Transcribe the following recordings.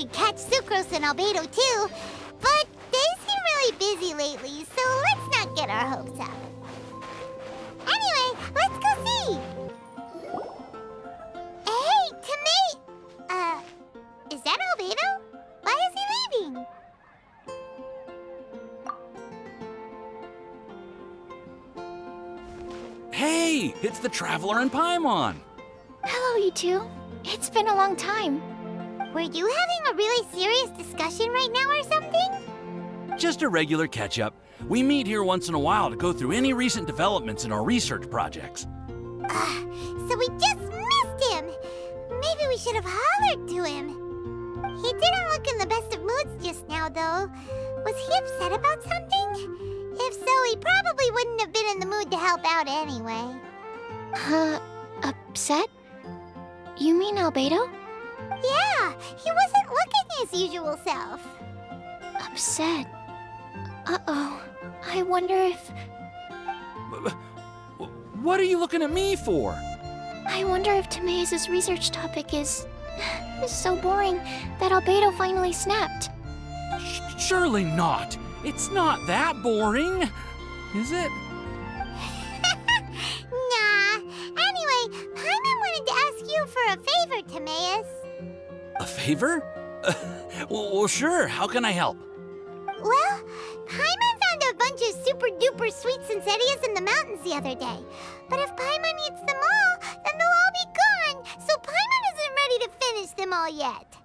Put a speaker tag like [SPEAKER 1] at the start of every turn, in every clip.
[SPEAKER 1] could catch Sucrose and Albedo too, but they seem really busy lately, so let's not get our hopes up. Anyway, let's go see. Hey, Tomate! Is that Albedo? Why is he leaving?
[SPEAKER 2] Hey, it's the Traveler and Paimon.
[SPEAKER 3] Hello, you two. It's been a long time.
[SPEAKER 1] Were you having a really serious discussion right now or something?
[SPEAKER 2] Just a regular catch-up. We meet here once in a while to go through any recent developments in our research projects.
[SPEAKER 1] So we just missed him. Maybe we should have hollered to him. He didn't look in the best of moods just now, though. Was he upset about something? If so, he probably wouldn't have been in the mood to help out anyway.
[SPEAKER 3] Upset? You mean Albedo?
[SPEAKER 1] Yeah, he wasn't looking his usual self.
[SPEAKER 3] Upset? Uh-oh. I wonder if...
[SPEAKER 2] What are you looking at me for?
[SPEAKER 3] I wonder if Timaeus' research topic is so boring that Albedo finally snapped.
[SPEAKER 2] Surely not. It's not that boring, is it?
[SPEAKER 1] Nah. Anyway, Paimon wanted to ask you for a favor, Timaeus.
[SPEAKER 2] A favor? Well, sure. How can I help?
[SPEAKER 1] Well, Paimon found a bunch of super-duper sweet Sincerias in the mountains the other day. But if Paimon eats them all, then they'll all be gone, so Paimon isn't ready to finish them all yet.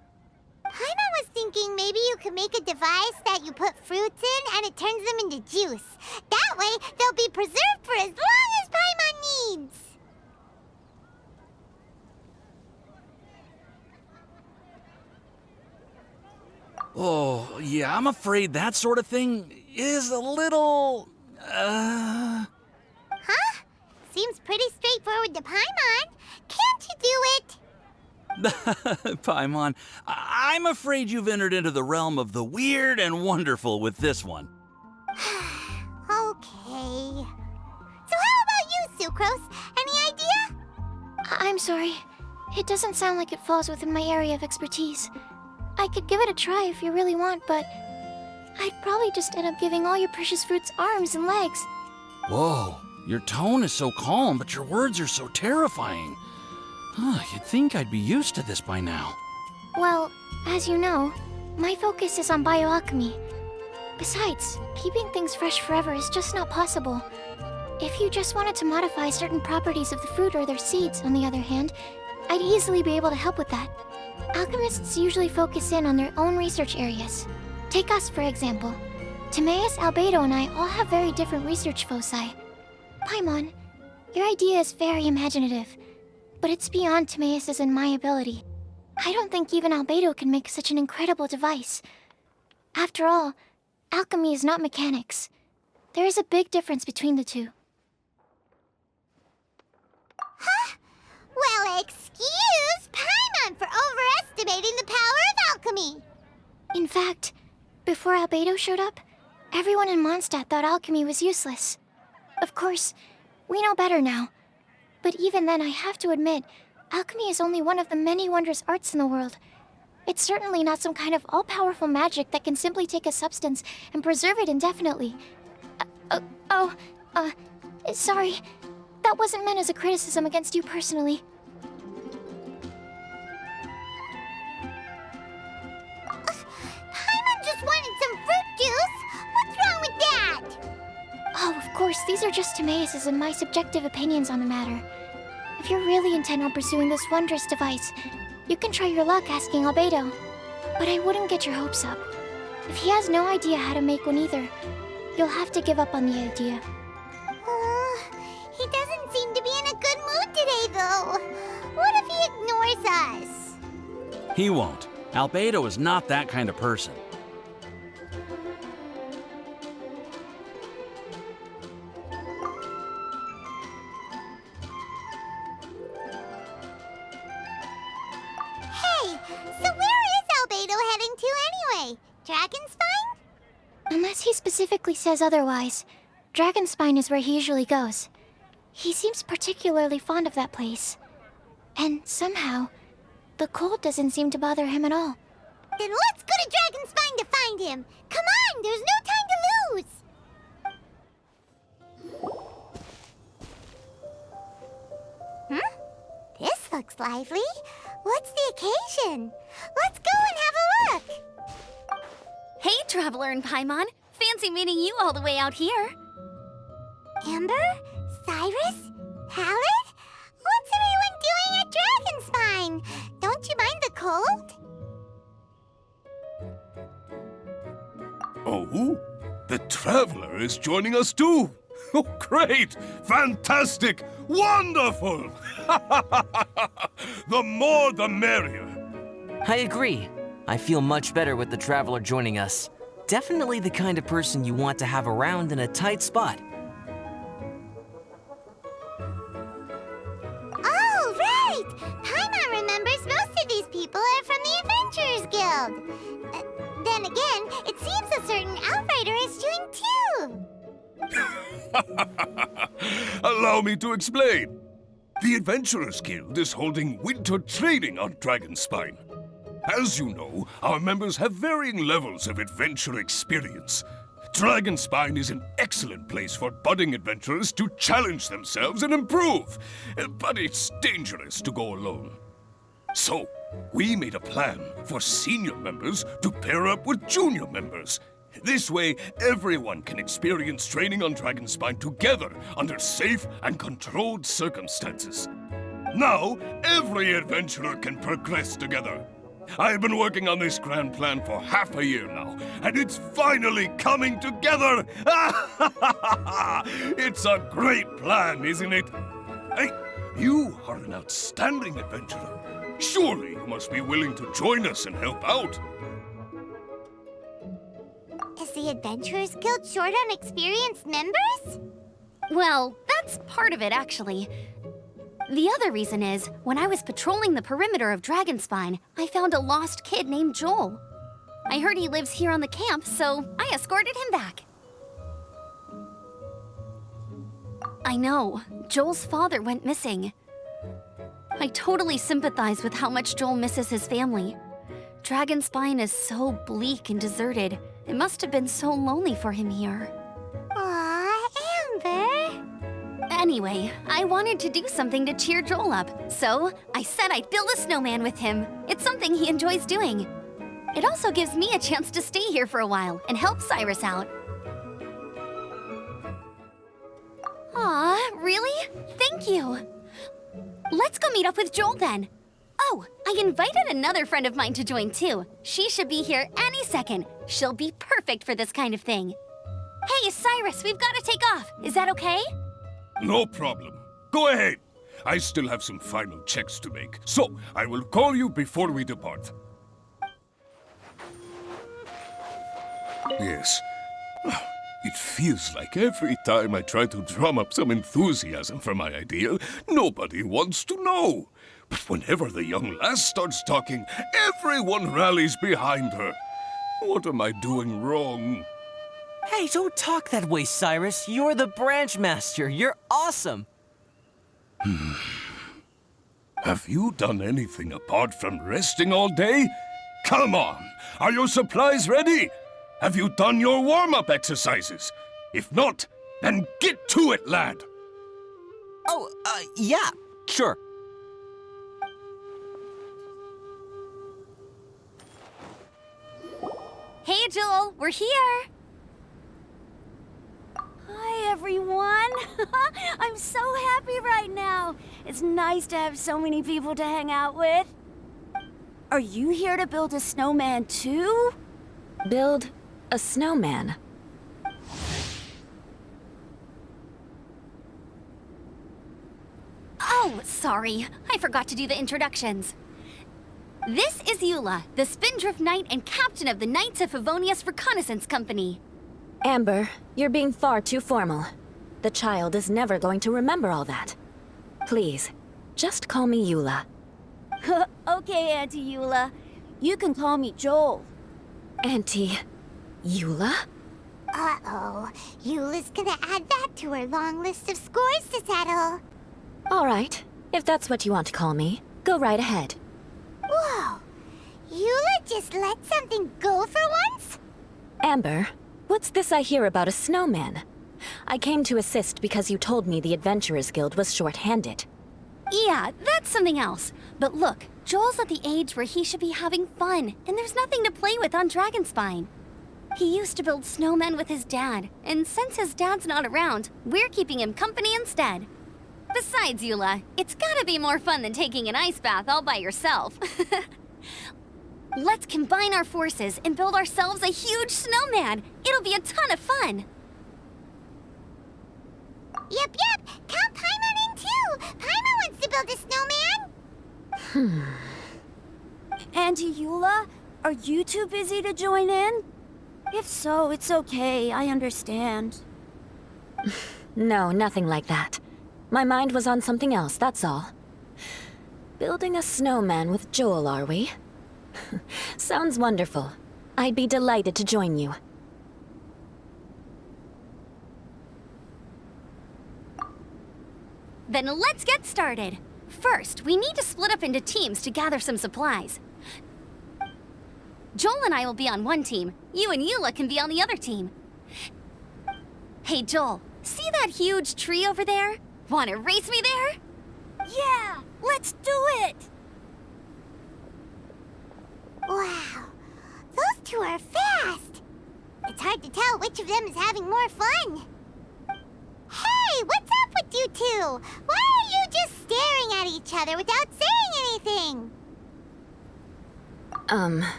[SPEAKER 1] Paimon was thinking maybe you could make a device that you put fruits in and it turns them into juice. That way, they'll be preserved for as long as Paimon needs.
[SPEAKER 2] Oh, yeah, I'm afraid that sort of thing is a little...
[SPEAKER 1] Huh? Seems pretty straightforward to Paimon. Can't you do it?
[SPEAKER 2] Paimon, I'm afraid you've entered into the realm of the weird and wonderful with this one.
[SPEAKER 1] Okay. So how about you, Sucrose? Any idea?
[SPEAKER 3] I'm sorry. It doesn't sound like it falls within my area of expertise. I could give it a try if you really want, but I'd probably just end up giving all your precious fruits arms and legs.
[SPEAKER 2] Whoa, your tone is so calm, but your words are so terrifying. You'd think I'd be used to this by now.
[SPEAKER 3] Well, as you know, my focus is on bioalchemy. Besides, keeping things fresh forever is just not possible. If you just wanted to modify certain properties of the fruit or their seeds, on the other hand, I'd easily be able to help with that. Alchemists usually focus in on their own research areas. Take us, for example. Timaeus, Albedo, and I all have very different research foci. Paimon, your idea is very imaginative, but it's beyond Timaeus' and my ability. I don't think even Albedo can make such an incredible device. After all, alchemy is not mechanics. There is a big difference between the two.
[SPEAKER 1] Huh? Well, excuse Paimon for overestimating the power of alchemy.
[SPEAKER 3] In fact, before Albedo showed up, everyone in Mondstadt thought alchemy was useless. Of course, we know better now. But even then, I have to admit, alchemy is only one of the many wondrous arts in the world. It's certainly not some kind of all-powerful magic that can simply take a substance and preserve it indefinitely. Sorry. That wasn't meant as a criticism against you personally.
[SPEAKER 1] Paimon just wanted some fruit juice. What's wrong with that?
[SPEAKER 3] Oh, of course, these are just Timaeus' and my subjective opinions on the matter. If you're really intent on pursuing this wondrous device, you can try your luck asking Albedo. But I wouldn't get your hopes up. If he has no idea how to make one either, you'll have to give up on the idea.
[SPEAKER 1] He doesn't seem to be in a good mood today, though. What if he ignores us?
[SPEAKER 2] He won't. Albedo is not that kind of person.
[SPEAKER 1] Hey, so where is Albedo heading to anyway? Dragonspine?
[SPEAKER 3] Unless he specifically says otherwise, Dragonspine is where he usually goes. He seems particularly fond of that place. And somehow, the cold doesn't seem to bother him at all.
[SPEAKER 1] Then let's go to Dragonspine to find him. Come on, there's no time to lose. This looks lively. What's the occasion? Let's go and have a look.
[SPEAKER 4] Hey, Traveler and Paimon. Fancy meeting you all the way out here.
[SPEAKER 1] Amber? Cyrus? Halid? What's everyone doing at Dragonspine? Don't you mind the cold?
[SPEAKER 5] Oh, the Traveler is joining us too. Oh, great! Fantastic! Wonderful! The more the merrier.
[SPEAKER 6] I agree. I feel much better with the Traveler joining us. Definitely the kind of person you want to have around in a tight spot.
[SPEAKER 1] Oh, right! Paimon remembers most of these people are from the Adventurers Guild. Then again, it seems a certain Outrider is doing too.
[SPEAKER 5] Allow me to explain. The Adventurers Guild is holding winter training on Dragonspine. As you know, our members have varying levels of adventure experience. Dragonspine is an excellent place for budding adventurers to challenge themselves and improve, but it's dangerous to go alone. So, we made a plan for senior members to pair up with junior members. This way, everyone can experience training on Dragonspine together under safe and controlled circumstances. Now, every adventurer can progress together. I've been working on this grand plan for half a year now, and it's finally coming together! It's a great plan, isn't it? Hey, you are an outstanding adventurer. Surely you must be willing to join us and help out.
[SPEAKER 1] Is the Adventurers Guild short on experienced members?
[SPEAKER 4] Well, that's part of it, actually. The other reason is, when I was patrolling the perimeter of Dragonspine, I found a lost kid named Joel. I heard he lives here on the camp, so I escorted him back. I know, Joel's father went missing. I totally sympathize with how much Joel misses his family. Dragonspine is so bleak and deserted. It must have been so lonely for him here.
[SPEAKER 1] Aw, Amber.
[SPEAKER 4] Anyway, I wanted to do something to cheer Joel up, so I said I'd build a snowman with him. It's something he enjoys doing. It also gives me a chance to stay here for a while and help Cyrus out. Aw, really? Thank you. Let's go meet up with Joel then. Oh, I invited another friend of mine to join too. She should be here any second. She'll be perfect for this kind of thing. Hey, Cyrus, we've got to take off. Is that okay?
[SPEAKER 5] No problem. Go ahead. I still have some final checks to make, so I will call you before we depart. Yes. It feels like every time I try to drum up some enthusiasm for my idea, nobody wants to know. But whenever the young lass starts talking, everyone rallies behind her. What am I doing wrong?
[SPEAKER 6] Hey, don't talk that way, Cyrus. You're the branch master. You're awesome.
[SPEAKER 5] Have you done anything apart from resting all day? Come on! Are your supplies ready? Have you done your warm-up exercises? If not, then get to it, lad!
[SPEAKER 6] Oh, yeah, sure.
[SPEAKER 4] Hey, Joel, we're here.
[SPEAKER 7] Hi, everyone. I'm so happy right now. It's nice to have so many people to hang out with. Are you here to build a snowman too?
[SPEAKER 8] Build a snowman?
[SPEAKER 4] Oh, sorry. I forgot to do the introductions. This is Eula, the Spindrift Knight and captain of the Knights of Favonius Reconnaissance Company.
[SPEAKER 8] Amber, you're being far too formal. The child is never going to remember all that. Please, just call me Eula.
[SPEAKER 7] Okay, Auntie Eula. You can call me Joel.
[SPEAKER 8] Auntie Eula?
[SPEAKER 1] Uh-oh. Eula's gonna add that to her long list of scores to settle.
[SPEAKER 8] All right, if that's what you want to call me, go right ahead.
[SPEAKER 1] Whoa! Eula just let something go for once?
[SPEAKER 8] Amber, what's this I hear about a snowman? I came to assist because you told me the Adventurers Guild was short-handed.
[SPEAKER 4] Yeah, that's something else. But look, Joel's at the age where he should be having fun, and there's nothing to play with on Dragonspine. He used to build snowmen with his dad, and since his dad's not around, we're keeping him company instead. Besides, Eula, it's gotta be more fun than taking an ice bath all by yourself. Let's combine our forces and build ourselves a huge snowman. It'll be a ton of fun.
[SPEAKER 1] Yep. Count Paimon in too. Paimon wants to build a snowman.
[SPEAKER 7] Auntie Eula, are you too busy to join in? If so, it's okay. I understand.
[SPEAKER 8] No, nothing like that. My mind was on something else, that's all. Building a snowman with Joel, are we? Sounds wonderful. I'd be delighted to join you.
[SPEAKER 4] Then let's get started. First, we need to split up into teams to gather some supplies. Joel and I will be on one team. You and Eula can be on the other team. Hey, Joel, see that huge tree over there? Wanna race me there?
[SPEAKER 7] Yeah, let's do it!
[SPEAKER 1] Wow, those two are fast. It's hard to tell which of them is having more fun. Hey, what's up with you two? Why are you just staring at each other without saying anything?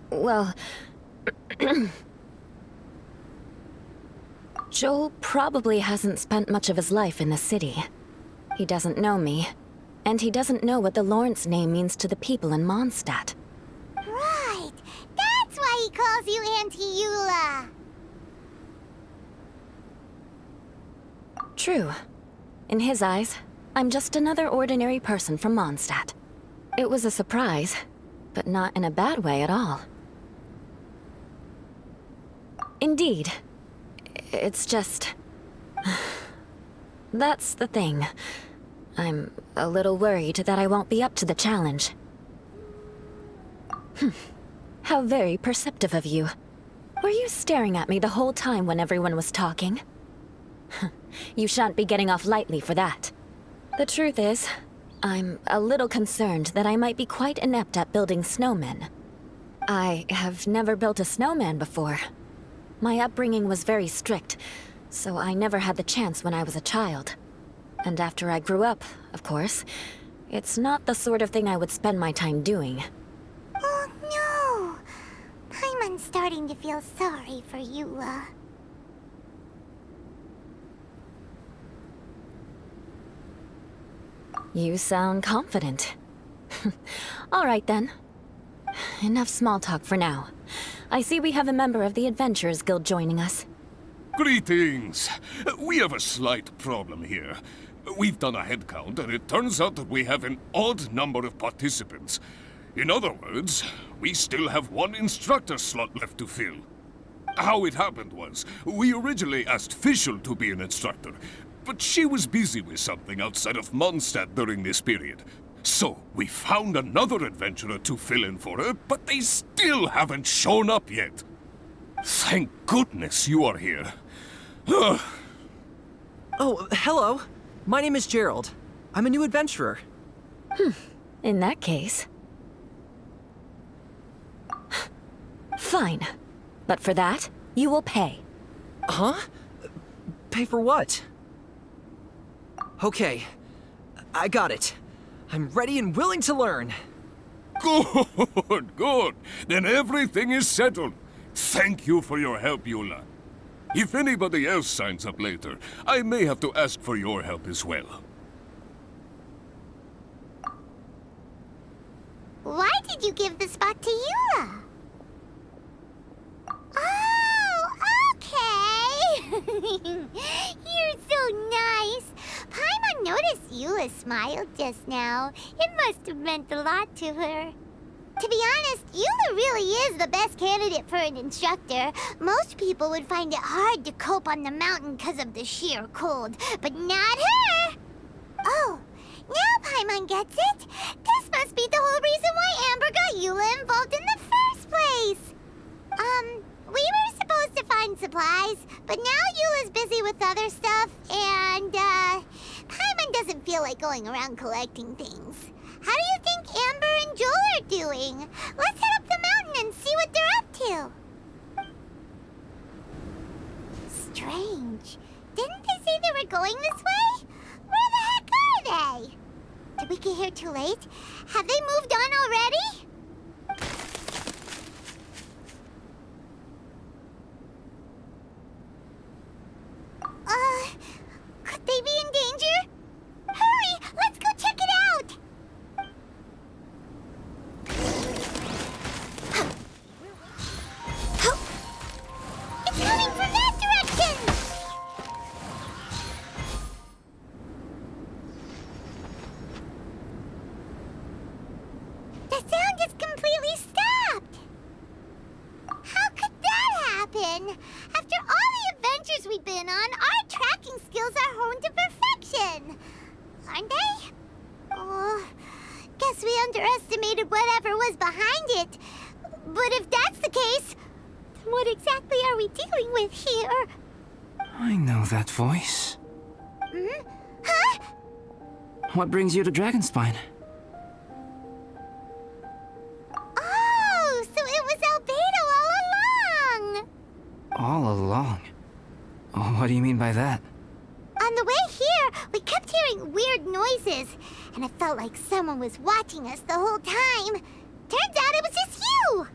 [SPEAKER 8] Well... Joel probably hasn't spent much of his life in the city. He doesn't know me, and he doesn't know what the Lawrence name means to the people in Mondstadt.
[SPEAKER 1] Right, that's why he calls you Auntie Eula.
[SPEAKER 8] True. In his eyes, I'm just another ordinary person from Mondstadt. It was a surprise, but not in a bad way at all. Indeed. It's just... That's the thing. I'm a little worried that I won't be up to the challenge. How very perceptive of you. Were you staring at me the whole time when everyone was talking? You shan't be getting off lightly for that. The truth is, I'm a little concerned that I might be quite inept at building snowmen. I have never built a snowman before. My upbringing was very strict, so I never had the chance when I was a child. And after I grew up, of course, it's not the sort of thing I would spend my time doing.
[SPEAKER 1] Oh no! Paimon's starting to feel sorry for Eula.
[SPEAKER 8] You sound confident. All right then. Enough small talk for now. I see we have a member of the Adventurers Guild joining us.
[SPEAKER 5] Greetings. We have a slight problem here. We've done a head count, and it turns out that we have an odd number of participants. In other words, we still have one instructor slot left to fill. How it happened was, we originally asked Fischl to be an instructor, but she was busy with something outside of Mondstadt during this period. So, we found another adventurer to fill in for her, but they still haven't shown up yet. Thank goodness you are here.
[SPEAKER 9] Oh, hello. My name is Gerald. I'm a new adventurer.
[SPEAKER 8] In that case... Fine. But for that, you will pay.
[SPEAKER 9] Huh? Pay for what? Okay. I got it. I'm ready and willing to learn.
[SPEAKER 5] Good. Then everything is settled. Thank you for your help, Eula. If anybody else signs up later, I may have to ask for your help as well.
[SPEAKER 1] Why did you give the spot to Eula? Oh, okay. You're so nice. Paimon noticed Eula smiled just now. It must have meant a lot to her. To be honest, Eula really is the best candidate for an instructor. Most people would find it hard to cope on the mountain because of the sheer cold, but not her! Oh, now Paimon gets it. This must be the whole reason why Amber got Eula involved in the supplies, but now Eula's busy with other stuff, and, Paimon doesn't feel like going around collecting things. How do you think Amber and Joel are doing? Let's head up the mountain and see what they're up to. Strange. Didn't they say they were going this way? Where the heck are they? Did we get here too late? Have they moved on already? Could they be in danger? Hurry! Let's go check it out! It's coming from that direction! The sound is completely stopped! How could that happen? After all the adventures we've been on, our tracking skills are honed to perfection! Aren't they? Oh, guess we underestimated whatever was behind it. But if that's the case, then what exactly are we dealing with here?
[SPEAKER 6] I know that voice.
[SPEAKER 1] Hmm? Huh?
[SPEAKER 6] What brings you to Dragonspine?
[SPEAKER 1] Oh, so it was Albedo all along!
[SPEAKER 6] All along? Oh, what do you mean by that?
[SPEAKER 1] On the way here, we kept hearing weird noises, and it felt like someone was watching us the whole time. Turns out it was just you!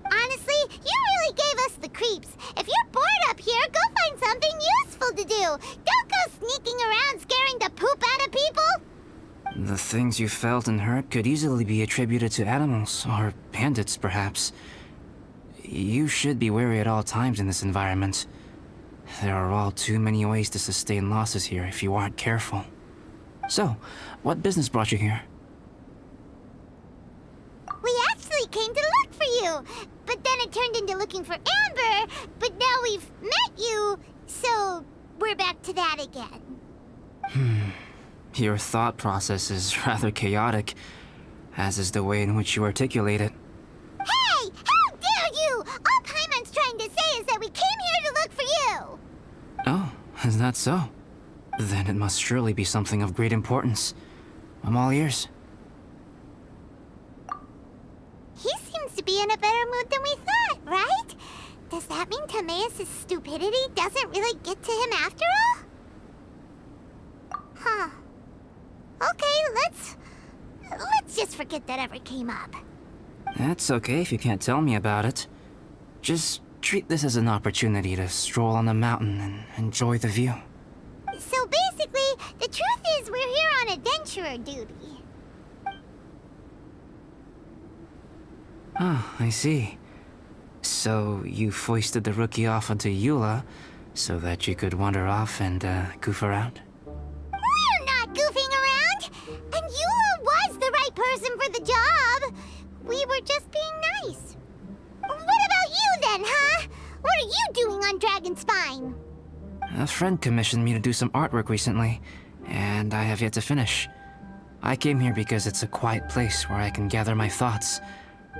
[SPEAKER 1] Honestly, you really gave us the creeps. If you're bored up here, go find something useful to do. Don't go sneaking around scaring the poop out of people!
[SPEAKER 6] The things you felt and heard could easily be attributed to animals, or bandits, perhaps. You should be wary at all times in this environment. There are all too many ways to sustain losses here if you aren't careful. So, what business brought you here?
[SPEAKER 1] We actually came to look for you, but then it turned into looking for Amber, but now we've met you, so we're back to that again.
[SPEAKER 6] Your thought process is rather chaotic, as is the way in which you articulate it.
[SPEAKER 1] Hey! How dare you! All Paimon's trying to say is that we came here to look for you!
[SPEAKER 6] Oh, is that so? Then it must surely be something of great importance. I'm all ears.
[SPEAKER 1] He seems to be in a better mood than we thought, right? Does that mean Timaeus' stupidity doesn't really get to him after all? Huh. Okay, let's just forget that ever came up.
[SPEAKER 6] That's okay if you can't tell me about it. Just treat this as an opportunity to stroll on the mountain and enjoy the view.
[SPEAKER 1] So basically, the truth is we're here on adventurer duty.
[SPEAKER 6] Oh, I see. So you foisted the rookie off onto Eula so that you could wander off and goof around?
[SPEAKER 1] We're not goofing around! And Eula was the right person for the job! We were just being nice. What about you then, huh? What are you doing on Dragonspine?
[SPEAKER 6] A friend commissioned me to do some artwork recently, and I have yet to finish. I came here because it's a quiet place where I can gather my thoughts,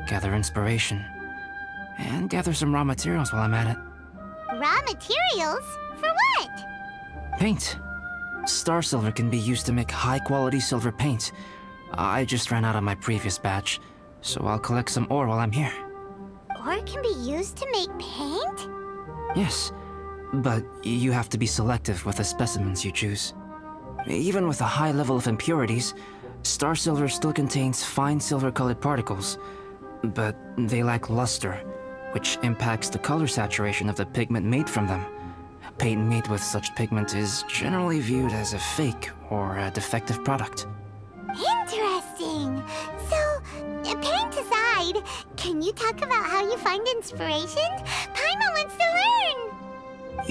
[SPEAKER 6] gather inspiration, and gather some raw materials while I'm at it.
[SPEAKER 1] Raw materials? For what?
[SPEAKER 6] Paint. Star silver can be used to make high-quality silver paint. I just ran out of my previous batch, so I'll collect some ore while I'm here.
[SPEAKER 1] Ore can be used to make paint?
[SPEAKER 6] Yes, but you have to be selective with the specimens you choose. Even with a high level of impurities, star silver still contains fine silver-colored particles, but they lack luster, which impacts the color saturation of the pigment made from them. Paint made with such pigment is generally viewed as a fake or a defective product.
[SPEAKER 1] Interesting. So, paint aside, can you talk about how you find inspiration? Paimon wants to learn.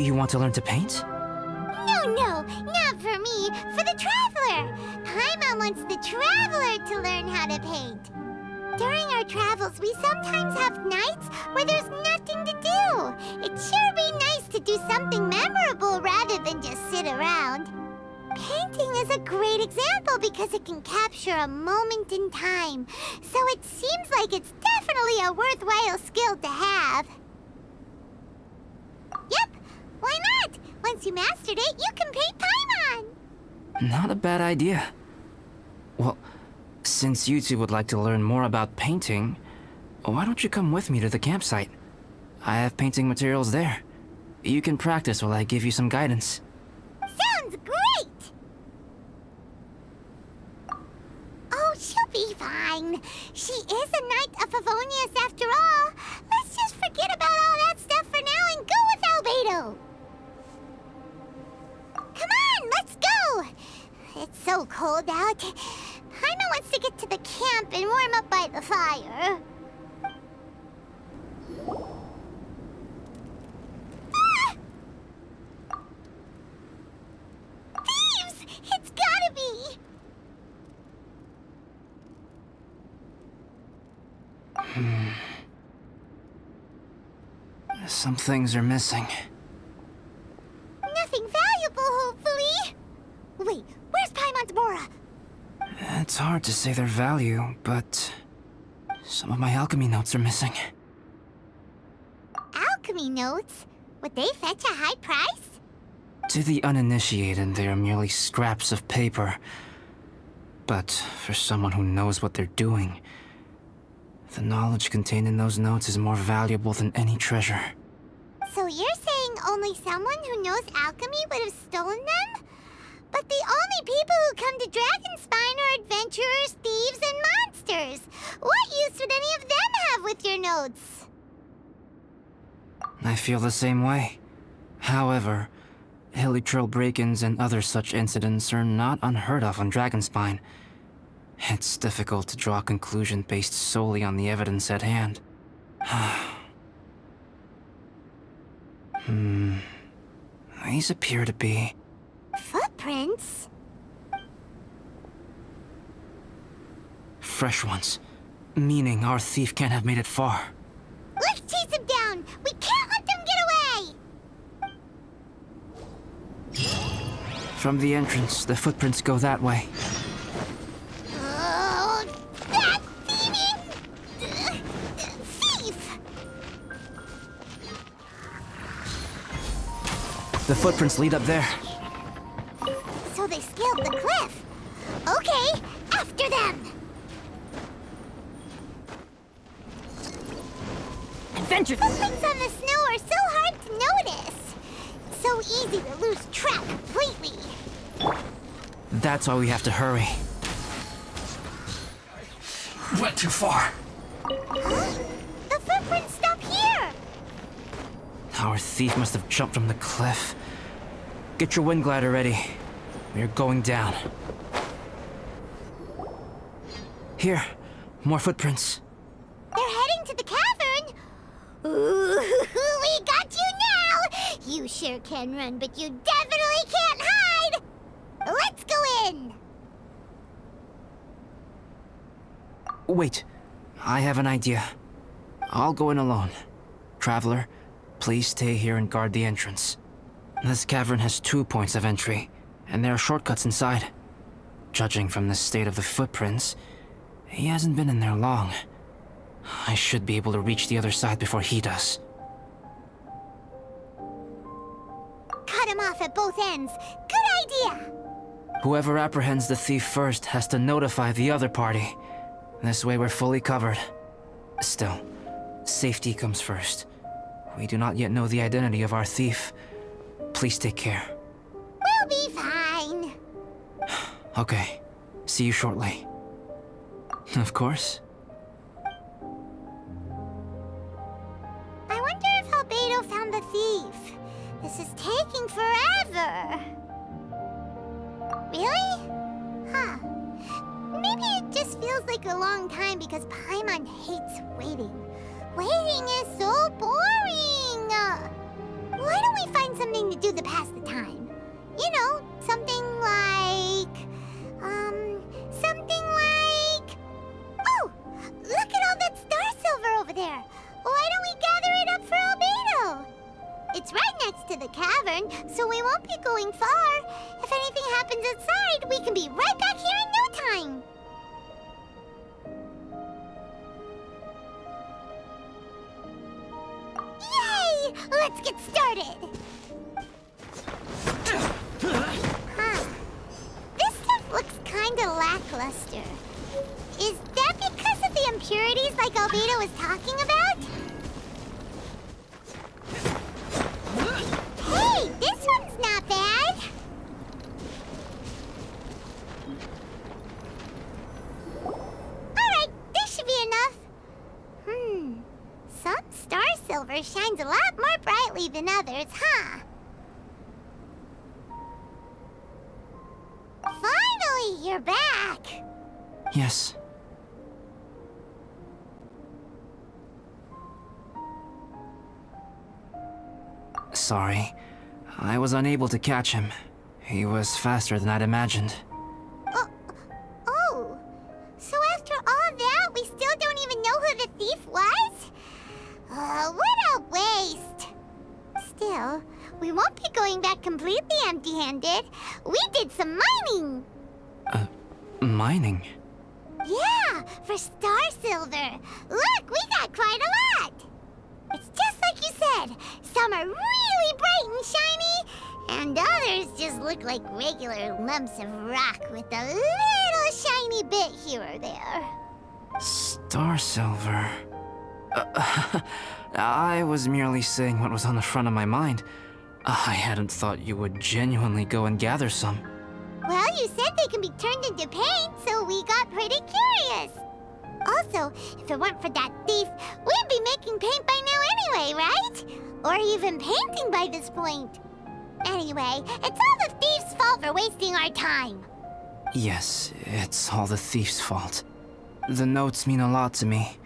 [SPEAKER 6] You want to learn to paint?
[SPEAKER 1] No, not for me. For the Traveler. Paimon wants the Traveler to learn how to paint. During our travels, we sometimes have nights where there's nothing to do. It'd sure be nice to do something memorable rather than just sit around. Painting is a great example because it can capture a moment in time. So it seems like it's definitely a worthwhile skill to have. Yep, Why not? Once you mastered it, you can paint Paimon!
[SPEAKER 6] Not a bad idea. Well, since you two would like to learn more about painting, why don't you come with me to the campsite? I have painting materials there. You can practice while I give you some guidance.
[SPEAKER 1] Sounds great! Oh, she'll be fine. She is a Knight of Favonius after all. Let's just forget about all that stuff for now and go with Albedo. Come on, let's go! It's so cold out. Paimon wants to get to the camp and warm up by the fire. Ah! Thieves! It's gotta be!
[SPEAKER 6] Some things are missing.
[SPEAKER 1] Nothing valuable, hopefully. Wait, where's Paimon's Mora?
[SPEAKER 6] It's hard to say their value, but some of my alchemy notes are missing.
[SPEAKER 1] Alchemy notes? Would they fetch a high price?
[SPEAKER 6] To the uninitiated, they are merely scraps of paper. But for someone who knows what they're doing, the knowledge contained in those notes is more valuable than any treasure.
[SPEAKER 1] So you're saying only someone who knows alchemy would have stolen them? But the only people who come to Dragonspine are adventurers, thieves, and monsters. What use would any of them have with your notes?
[SPEAKER 6] I feel the same way. However, hilly trail break-ins and other such incidents are not unheard of on Dragonspine. It's difficult to draw a conclusion based solely on the evidence at hand. These appear to be...
[SPEAKER 1] Footprints?
[SPEAKER 6] fresh ones. Meaning our thief can't have made it far.
[SPEAKER 1] Let's chase him down! We can't let them get away!
[SPEAKER 6] From the entrance, the footprints go that way.
[SPEAKER 1] Oh, that thieving... thief!
[SPEAKER 6] The footprints lead up there.
[SPEAKER 1] So they scaled the cliff. Okay, after them!
[SPEAKER 7] Adventure!
[SPEAKER 1] Footprints on the snow are so hard to notice. It's so easy to lose track completely.
[SPEAKER 6] That's why we have to hurry. Went too far.
[SPEAKER 1] Huh? The footprints stop here!
[SPEAKER 6] Our thief must have jumped from the cliff. Get your wind glider ready. We are going down. Here, more footprints.
[SPEAKER 1] They're heading to the cavern. Ooh, we got you now! You sure can run, but you definitely can't hide! Let's go in!
[SPEAKER 6] Wait, I have an idea. I'll go in alone. Traveler, please stay here and guard the entrance. This cavern has 2 points of entry, and there are shortcuts inside. Judging from the state of the footprints, he hasn't been in there long. I should be able to reach the other side before he does.
[SPEAKER 1] Cut him off at both ends. Good idea!
[SPEAKER 6] Whoever apprehends the thief first has to notify the other party. This way we're fully covered. Still, safety comes first. We do not yet know the identity of our thief. Please take care.
[SPEAKER 1] We'll be fine.
[SPEAKER 6] Okay. See you shortly. Of course.
[SPEAKER 1] I wonder if Albedo found the thief. This is taking forever. Really? Huh. Maybe it just feels like a long time because Paimon hates waiting. Waiting is so boring. Why don't we find something to do to pass the time? You know, something like... Oh! Look at all that star silver over there! Why don't we gather it up for Albedo? It's right next to the cavern, so we won't be going far. If anything happens outside, we can be right back here in no time. Yay! Let's get started! lackluster. Is that because of the impurities like Albedo was talking about? Hey, this one's not bad. Alright, this should be enough. Some star silver shines a lot more brightly than others, huh? Finally, you're back!
[SPEAKER 6] Yes. Sorry. I was unable to catch him. He was faster than I'd imagined.
[SPEAKER 1] Oh, so after all that, we still don't even know who the thief was? What a waste! Still, we won't be going back completely empty-handed. We did some mining!
[SPEAKER 6] Mining?
[SPEAKER 1] Yeah, for star silver. Look, we got quite a lot! It's just like you said. Some are really bright and shiny, and others just look like regular lumps of rock with a little shiny bit here or there.
[SPEAKER 6] Star silver. I was merely saying what was on the front of my mind. I hadn't thought you would genuinely go and gather some.
[SPEAKER 1] Well, you said they can be turned into paint, so we got pretty curious. Also, if it weren't for that thief, we'd be making paint by now anyway, right? Or even painting by this point. Anyway, it's all the thief's fault for wasting our time.
[SPEAKER 6] Yes, it's all the thief's fault. The notes mean a lot to me.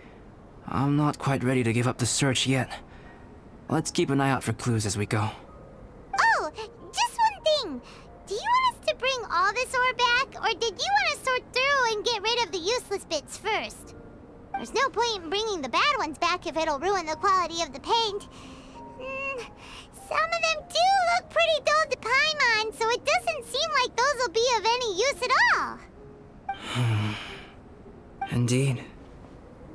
[SPEAKER 6] I'm not quite ready to give up the search yet. Let's keep an eye out for clues as we go.
[SPEAKER 1] Oh, just one thing. Do you want us to bring all this ore back, or did you want to sort through and get rid of the useless bits first? There's no point in bringing the bad ones back if it'll ruin the quality of the paint. Some of them do look pretty dull to Paimon, so it doesn't seem like those will be of any use at all.
[SPEAKER 6] Indeed.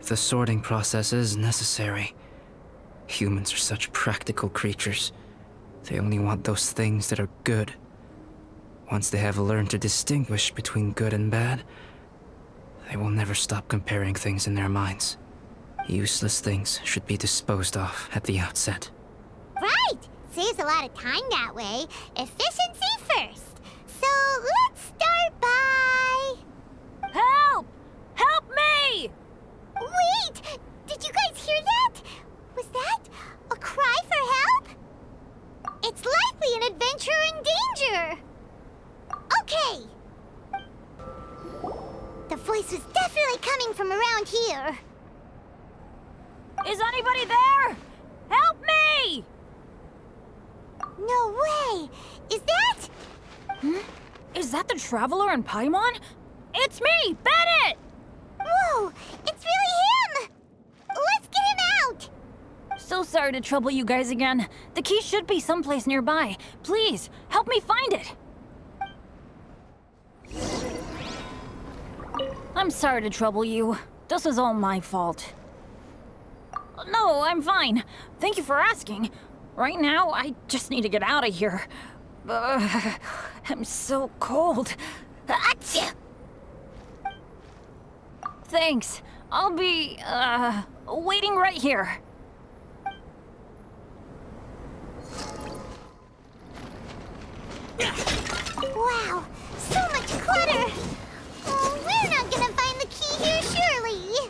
[SPEAKER 6] The sorting process is necessary. Humans are such practical creatures. They only want those things that are good. Once they have learned to distinguish between good and bad, they will never stop comparing things in their minds. Useless things should be disposed of at the outset.
[SPEAKER 1] Right! Saves a lot of time that way. Efficiency first. So let's start by...
[SPEAKER 7] Help! Help me!
[SPEAKER 1] Wait! Did you guys hear that? Was that a cry for help? It's likely an adventurer in danger. Okay. The voice was definitely coming from around here.
[SPEAKER 7] Is anybody there? Help me!
[SPEAKER 1] No way! Is that...
[SPEAKER 7] Is that the Traveler in Paimon? It's me, Bennett!
[SPEAKER 1] Whoa! It's really him! Let's get him out!
[SPEAKER 7] So sorry to trouble you guys again. The key should be someplace nearby. Please, help me find it. I'm sorry to trouble you. This was all my fault. No, I'm fine. Thank you for asking. Right now, I just need to get out of here. I'm so cold. Achoo! Thanks. I'll be, waiting right here.
[SPEAKER 1] Wow, so much clutter! Oh, we're not gonna find the key here, surely!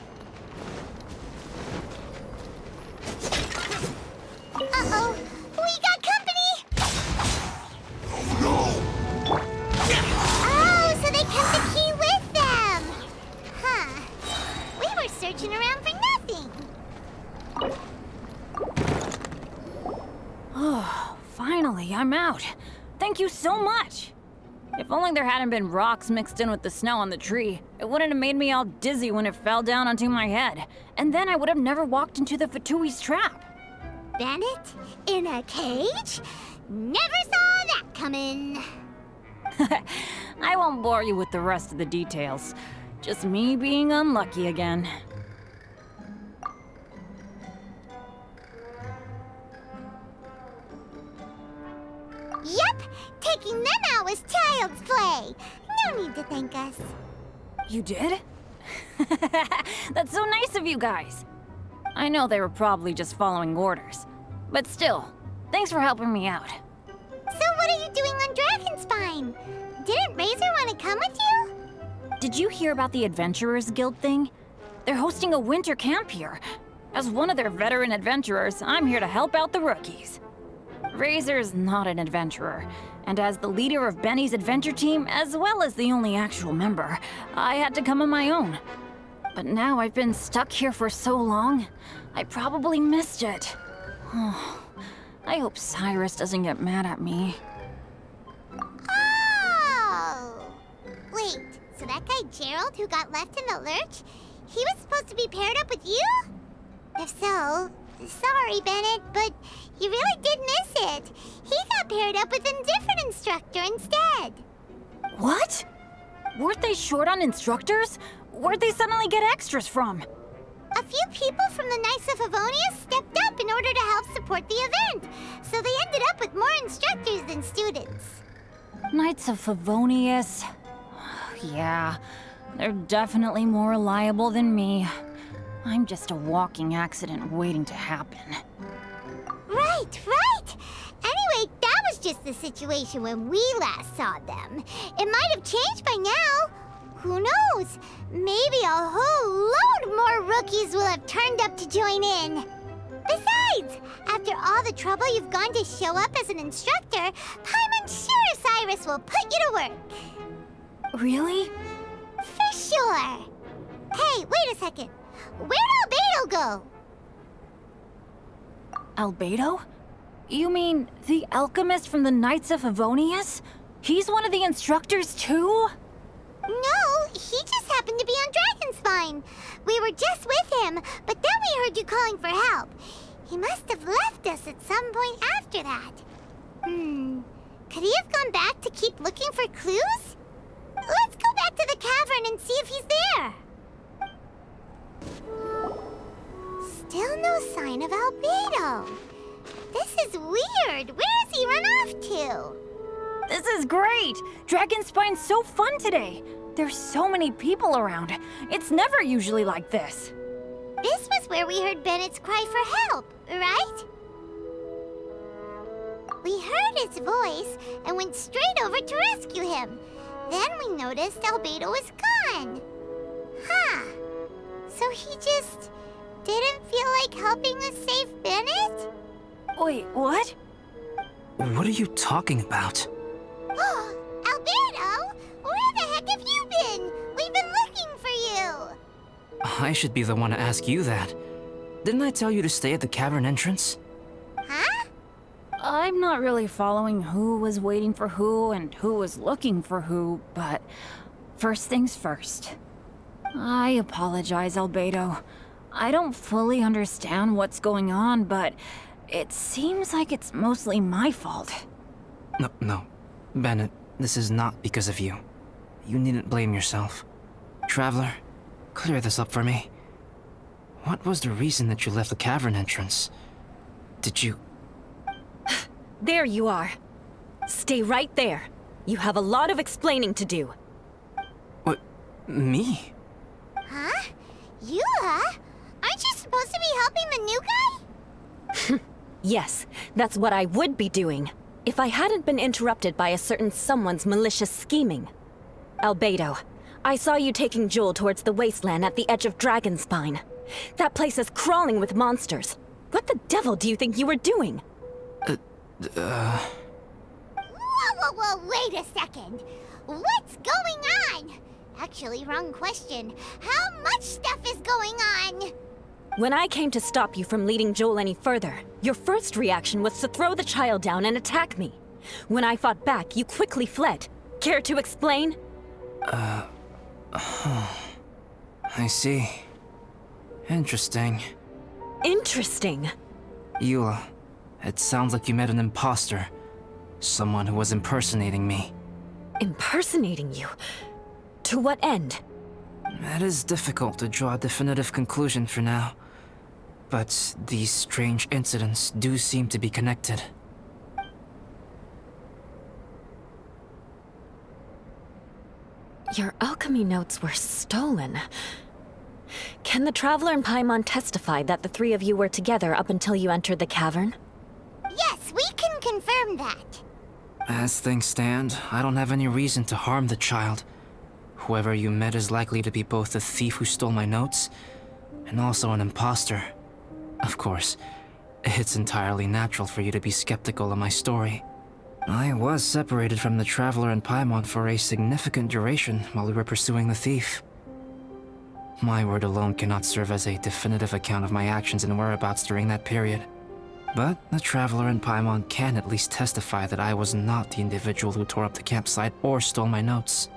[SPEAKER 1] Uh-oh, we got company! Oh, so they kept the key with them! Huh. We were searching around for nothing.
[SPEAKER 7] Oh, finally, I'm out. Thank you so much. If only there hadn't been rocks mixed in with the snow on the tree, it wouldn't have made me all dizzy when it fell down onto my head. And then I would have never walked into the Fatui's trap.
[SPEAKER 1] Bennett? In a cage? Never saw that coming.
[SPEAKER 7] I won't bore you with the rest of the details. Just me being unlucky again.
[SPEAKER 1] Yep, taking them out was child's play. No need to thank us.
[SPEAKER 7] You did? That's so nice of you guys. I know they were probably just following orders. But still, thanks for helping me out.
[SPEAKER 1] So what are you doing on Dragonspine? Didn't Razor want to come with you?
[SPEAKER 7] Did you hear about the Adventurers Guild thing? They're hosting a winter camp here. As one of their veteran adventurers, I'm here to help out the rookies. Razor's not an adventurer, and as the leader of Benny's adventure team, as well as the only actual member, I had to come on my own. But now I've been stuck here for so long, I probably missed it. Oh, I hope Cyrus doesn't get mad at me.
[SPEAKER 1] Oh! Wait, so that guy Gerald who got left in the lurch, he was supposed to be paired up with you? If so, sorry, Bennett, but you really did miss it. He got paired up with a different instructor instead.
[SPEAKER 7] What? Weren't they short on instructors? Where'd they suddenly get extras from?
[SPEAKER 1] A few people from the Knights of Favonius stepped up in order to help support the event, so they ended up with more instructors than students.
[SPEAKER 7] Knights of Favonius. Yeah, they're definitely more reliable than me. I'm just a walking accident waiting to happen.
[SPEAKER 1] Right, right! Anyway, that was just the situation when we last saw them. It might have changed by now. Who knows? Maybe a whole load more rookies will have turned up to join in. Besides, after all the trouble you've gone to show up as an instructor, Paimon's sure Cyrus will put you to work.
[SPEAKER 7] Really?
[SPEAKER 1] For sure. Hey, wait a second. Where'd Albedo go?
[SPEAKER 7] Albedo? You mean the alchemist from the Knights of Favonius? He's one of the instructors too?
[SPEAKER 1] No, he just happened to be on Dragonspine. We were just with him, but then we heard you calling for help. He must have left us at some point after that. Could he have gone back to keep looking for clues? Let's go back to the cavern and see if he's there. Still no sign of Albedo. This is weird. Where has he run off to?
[SPEAKER 7] This is great! Dragonspine's so fun today! There's so many people around. It's never usually like this.
[SPEAKER 1] This was where we heard Bennett's cry for help, right? We heard his voice and went straight over to rescue him. Then we noticed Albedo was gone. Huh. So he just didn't feel like helping us save Bennett?
[SPEAKER 7] Wait, what?
[SPEAKER 6] What are you talking about?
[SPEAKER 1] Oh, Albedo! Where the heck have you been? We've been looking for you!
[SPEAKER 6] I should be the one to ask you that. Didn't I tell you to stay at the cavern entrance?
[SPEAKER 1] Huh?
[SPEAKER 7] I'm not really following who was waiting for who and who was looking for who, but first things first. I apologize, Albedo. I don't fully understand what's going on, but it seems like it's mostly my fault.
[SPEAKER 6] No. Bennett, this is not because of you. You needn't blame yourself. Traveler, clear this up for me. What was the reason that you left the cavern entrance? Did you...
[SPEAKER 8] There you are. Stay right there. You have a lot of explaining to do.
[SPEAKER 6] What? Me?
[SPEAKER 1] Huh? Eula? Aren't you supposed to be helping the new guy?
[SPEAKER 8] Yes, that's what I would be doing, if I hadn't been interrupted by a certain someone's malicious scheming. Albedo, I saw you taking Joel towards the wasteland at the edge of Dragonspine. That place is crawling with monsters. What the devil do you think you were doing?
[SPEAKER 1] Whoa, wait a second. What's going on? Actually, wrong question. How much stuff is going on?
[SPEAKER 8] When I came to stop you from leading Joel any further, your first reaction was to throw the child down and attack me. When I fought back, you quickly fled. Care to explain?
[SPEAKER 6] I see. Interesting.
[SPEAKER 8] Interesting.
[SPEAKER 6] Eula, it sounds like you met an imposter. Someone who was impersonating me.
[SPEAKER 8] Impersonating you? To what end?
[SPEAKER 6] It is difficult to draw a definitive conclusion for now. But these strange incidents do seem to be connected.
[SPEAKER 8] Your alchemy notes were stolen. Can the Traveler and Paimon testify that the three of you were together up until you entered the cavern?
[SPEAKER 1] Yes, we can confirm that.
[SPEAKER 6] As things stand, I don't have any reason to harm the child. Whoever you met is likely to be both the thief who stole my notes and also an imposter. Of course, it's entirely natural for you to be skeptical of my story. I was separated from the Traveler and Paimon for a significant duration while we were pursuing the thief. My word alone cannot serve as a definitive account of my actions and whereabouts during that period. But the Traveler and Paimon can at least testify that I was not the individual who tore up the campsite or stole my notes.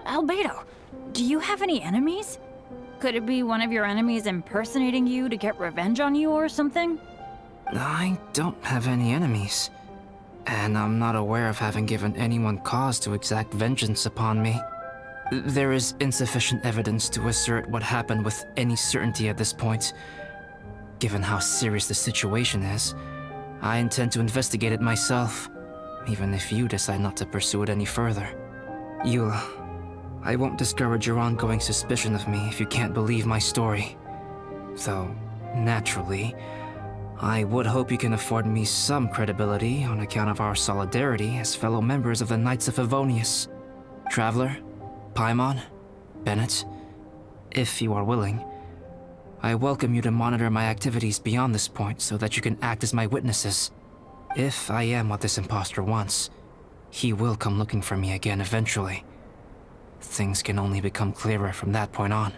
[SPEAKER 7] Albedo, do you have any enemies? Could it be one of your enemies impersonating you to get revenge on you or something?
[SPEAKER 6] I don't have any enemies. And I'm not aware of having given anyone cause to exact vengeance upon me. There is insufficient evidence to assert what happened with any certainty at this point. Given how serious the situation is, I intend to investigate it myself, even if you decide not to pursue it any further. Eula, I won't discourage your ongoing suspicion of me if you can't believe my story. Though, naturally, I would hope you can afford me some credibility on account of our solidarity as fellow members of the Knights of Favonius. Traveler, Paimon, Bennett, if you are willing, I welcome you to monitor my activities beyond this point so that you can act as my witnesses. If I am what this imposter wants, he will come looking for me again eventually. Things can only become clearer from that point on.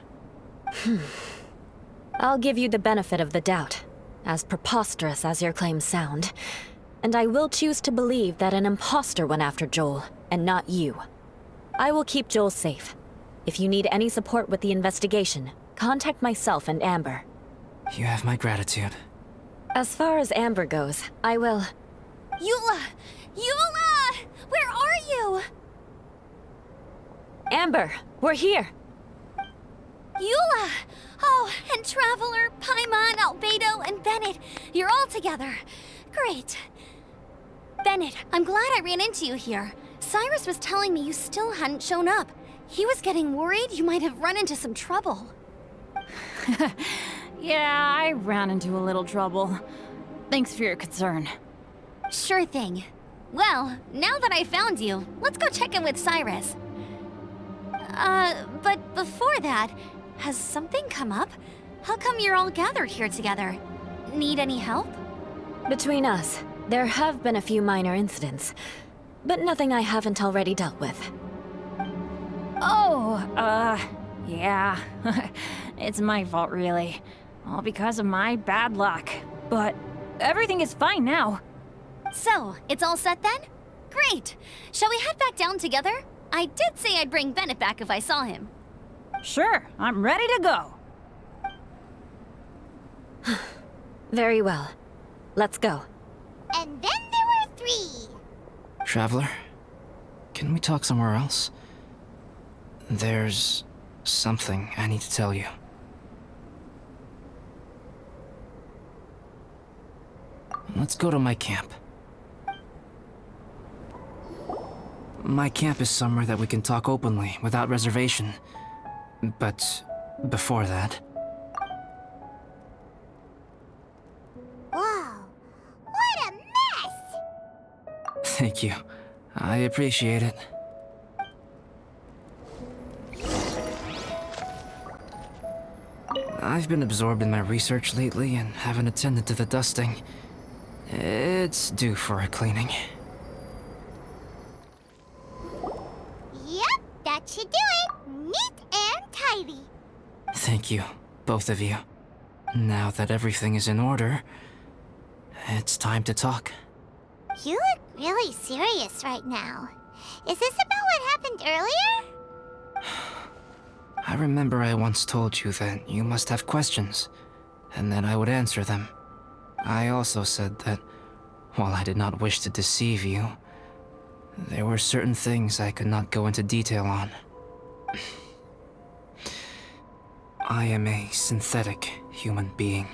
[SPEAKER 8] I'll give you the benefit of the doubt, as preposterous as your claims sound. And I will choose to believe that an imposter went after Joel, and not you. I will keep Joel safe. If you need any support with the investigation, contact myself and Amber.
[SPEAKER 6] You have my gratitude.
[SPEAKER 8] As far as Amber goes, I will...
[SPEAKER 4] Eula! Eula! Where are you?
[SPEAKER 8] Amber, we're here!
[SPEAKER 4] Eula! Oh, and Traveler, Paimon, Albedo, and Bennett. You're all together. Great. Bennett, I'm glad I ran into you here. Cyrus was telling me you still hadn't shown up. He was getting worried you might have run into some trouble.
[SPEAKER 7] Yeah, I ran into a little trouble. Thanks for your concern.
[SPEAKER 4] Sure thing. Well, now that I found you, let's go check in with Cyrus. But before that, has something come up? How come you're all gathered here together? Need any help?
[SPEAKER 8] Between us, there have been a few minor incidents, but nothing I haven't already dealt with.
[SPEAKER 7] Oh, yeah. It's my fault, really. All because of my bad luck. But everything is fine now.
[SPEAKER 4] So, it's all set then? Great! Shall we head back down together? I did say I'd bring Bennett back if I saw him.
[SPEAKER 7] Sure, I'm ready to go.
[SPEAKER 8] Very well. Let's go.
[SPEAKER 1] And then there were 3.
[SPEAKER 6] Traveler, can we talk somewhere else? There's something I need to tell you. Let's go to my camp. My camp is somewhere that we can talk openly, without reservation. But before that...
[SPEAKER 1] Whoa, what a mess!
[SPEAKER 6] Thank you. I appreciate it. I've been absorbed in my research lately and haven't attended to the dusting. It's due for a cleaning.
[SPEAKER 1] Yep, that should do it. Neat and tidy.
[SPEAKER 6] Thank you, both of you. Now that everything is in order, it's time to talk.
[SPEAKER 1] You look really serious right now. Is this about what happened earlier?
[SPEAKER 6] I remember I once told you that you must have questions, and that I would answer them. I also said that, while I did not wish to deceive you, there were certain things I could not go into detail on. I am a synthetic human being.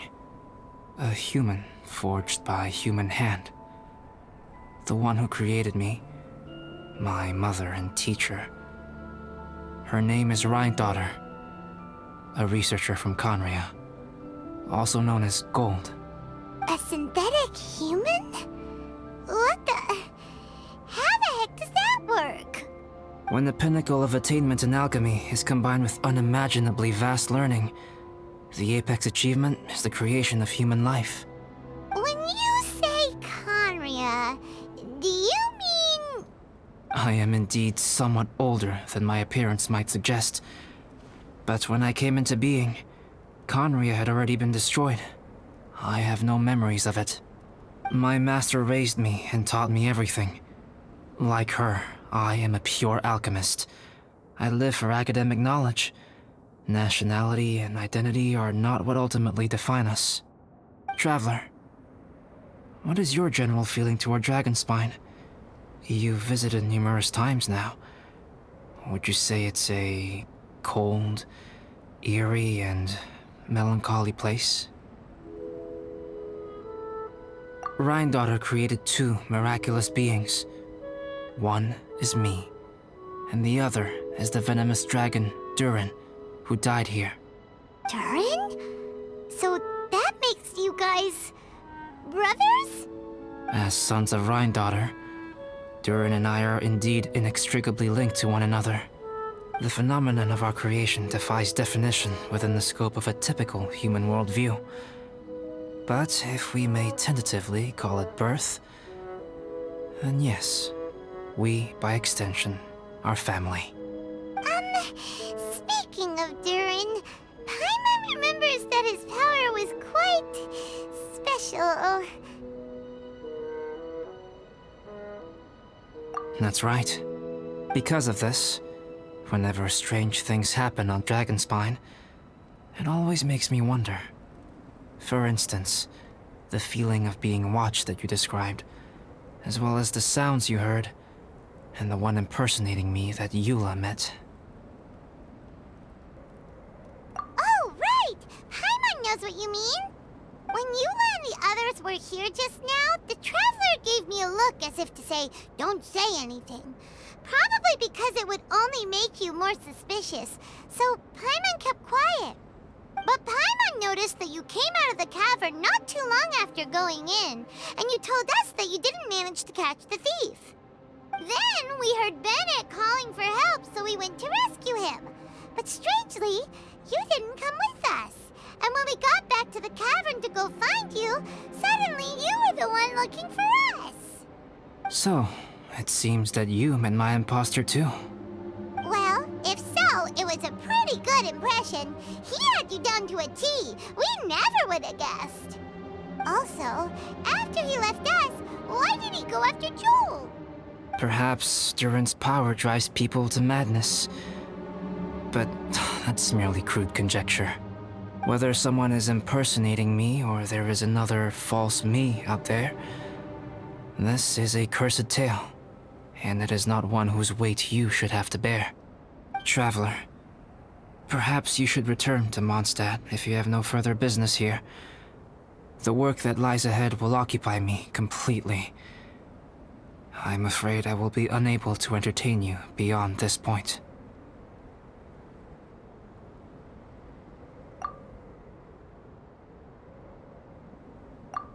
[SPEAKER 6] A human forged by human hand. The one who created me, my mother and teacher, Her name is Rhine-daughter, a researcher from Conria, also known as Gold.
[SPEAKER 1] A synthetic human? What the... How the heck does that work?
[SPEAKER 6] When the pinnacle of attainment in alchemy is combined with unimaginably vast learning, the apex achievement is the creation of human life.
[SPEAKER 1] When you say Conria, do you mean...
[SPEAKER 6] I am indeed somewhat older than my appearance might suggest, but when I came into being, Conria had already been destroyed. I have no memories of it. My master raised me and taught me everything. Like her, I am a pure alchemist. I live for academic knowledge. Nationality and identity are not what ultimately define us. Traveler, what is your general feeling toward Dragonspine? You've visited numerous times now. Would you say it's a cold, eerie, and melancholy place? Rhine-daughter created two miraculous beings. One is me, and the other is the venomous dragon, Durin, who died here.
[SPEAKER 1] Durin? So that makes you guys... brothers?
[SPEAKER 6] As sons of Rhine-daughter, Durin and I are indeed inextricably linked to one another. The phenomenon of our creation defies definition within the scope of a typical human worldview. But if we may tentatively call it birth, then yes, we, by extension, are family.
[SPEAKER 1] Speaking of Durin, Paimon remembers that his power was quite... special.
[SPEAKER 6] That's right. Because of this, whenever strange things happen on Dragonspine, it always makes me wonder. For instance, the feeling of being watched that you described, as well as the sounds you heard, and the one impersonating me that Eula met.
[SPEAKER 1] Oh, right! Paimon knows what you mean! When Eula and the others were here just now, the Traveler gave me a look as if to say, don't say anything. Probably because it would only make you more suspicious, so Paimon kept quiet. But Paimon noticed that you came out of the cavern not too long after going in, and you told us that you didn't manage to catch the thief. Then we heard Bennett calling for help, so we went to rescue him. But strangely, you didn't come with us. And when we got back to the cavern to go find you, suddenly you were the one looking for us.
[SPEAKER 6] So, it seems that you met my imposter too.
[SPEAKER 1] Well, if so, it was a pretty good impression. He had you down to a T. We never would have guessed. Also, after he left us, why did he go after Joel?
[SPEAKER 6] Perhaps Durin's power drives people to madness. But that's merely crude conjecture. Whether someone is impersonating me or there is another false me out there, this is a cursed tale, and it is not one whose weight you should have to bear. Traveler, perhaps you should return to Mondstadt if you have no further business here. The work that lies ahead will occupy me completely. I'm afraid I will be unable to entertain you beyond this point.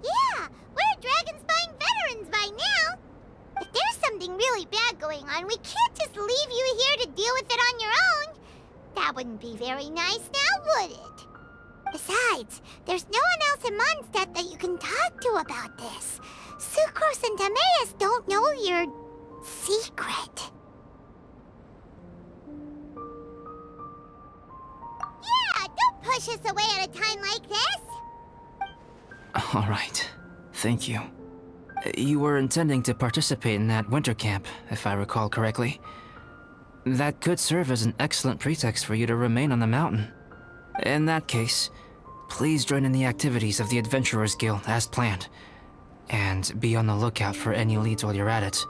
[SPEAKER 1] Yeah, we're Dragonspine veterans by now. If there's something really bad going on, we can't just leave you here to deal with it on your own. That wouldn't be very nice now, would it? Besides, there's no one else in Mondstadt that you can talk to about this. Sucrose and Timaeus don't know your secret. Yeah, don't push us away at a time like this.
[SPEAKER 6] All right. Thank you. You were intending to participate in that winter camp, if I recall correctly. That could serve as an excellent pretext for you to remain on the mountain. In that case, please join in the activities of the Adventurers Guild as planned, and be on the lookout for any leads while you're at it.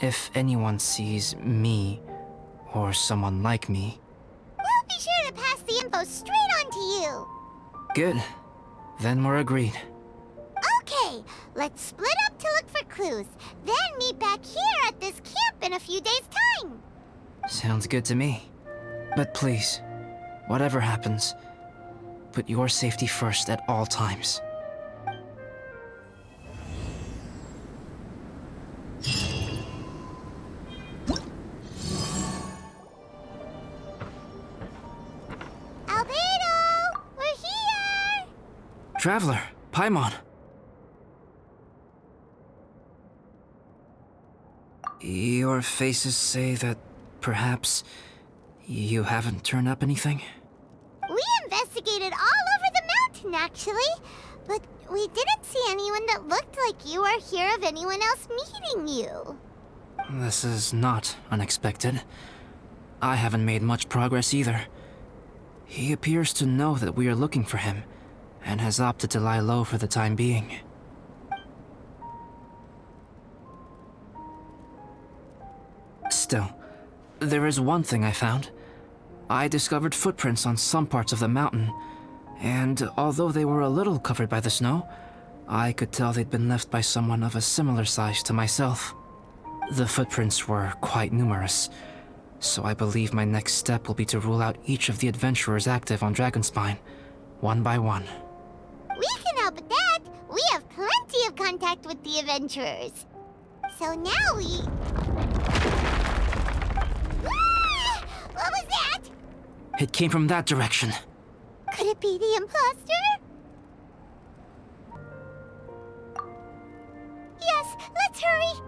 [SPEAKER 6] If anyone sees me, or someone like me...
[SPEAKER 1] We'll be sure to pass the info straight on to you.
[SPEAKER 6] Good. Then we're agreed.
[SPEAKER 1] Okay, let's split up to look for clues, then meet back here at this camp in a few days' time.
[SPEAKER 6] Sounds good to me. But please, whatever happens, put your safety first at all times.
[SPEAKER 1] Albedo! We're here!
[SPEAKER 6] Traveler, Paimon. Your faces say that perhaps you haven't turned up anything?
[SPEAKER 1] We investigated all over the mountain, actually. But we didn't see anyone that looked like you or hear of anyone else meeting you.
[SPEAKER 6] This is not unexpected. I haven't made much progress either. He appears to know that we are looking for him, and has opted to lie low for the time being. Still, there is one thing I found. I discovered footprints on some parts of the mountain, and although they were a little covered by the snow, I could tell they'd been left by someone of a similar size to myself. The footprints were quite numerous, so I believe my next step will be to rule out each of the adventurers active on Dragonspine, one by one.
[SPEAKER 1] We can help with that. We have plenty of contact with the adventurers. So now we... Ah! What was that?
[SPEAKER 6] It came from that direction.
[SPEAKER 1] Could it be the imposter? Yes, let's hurry.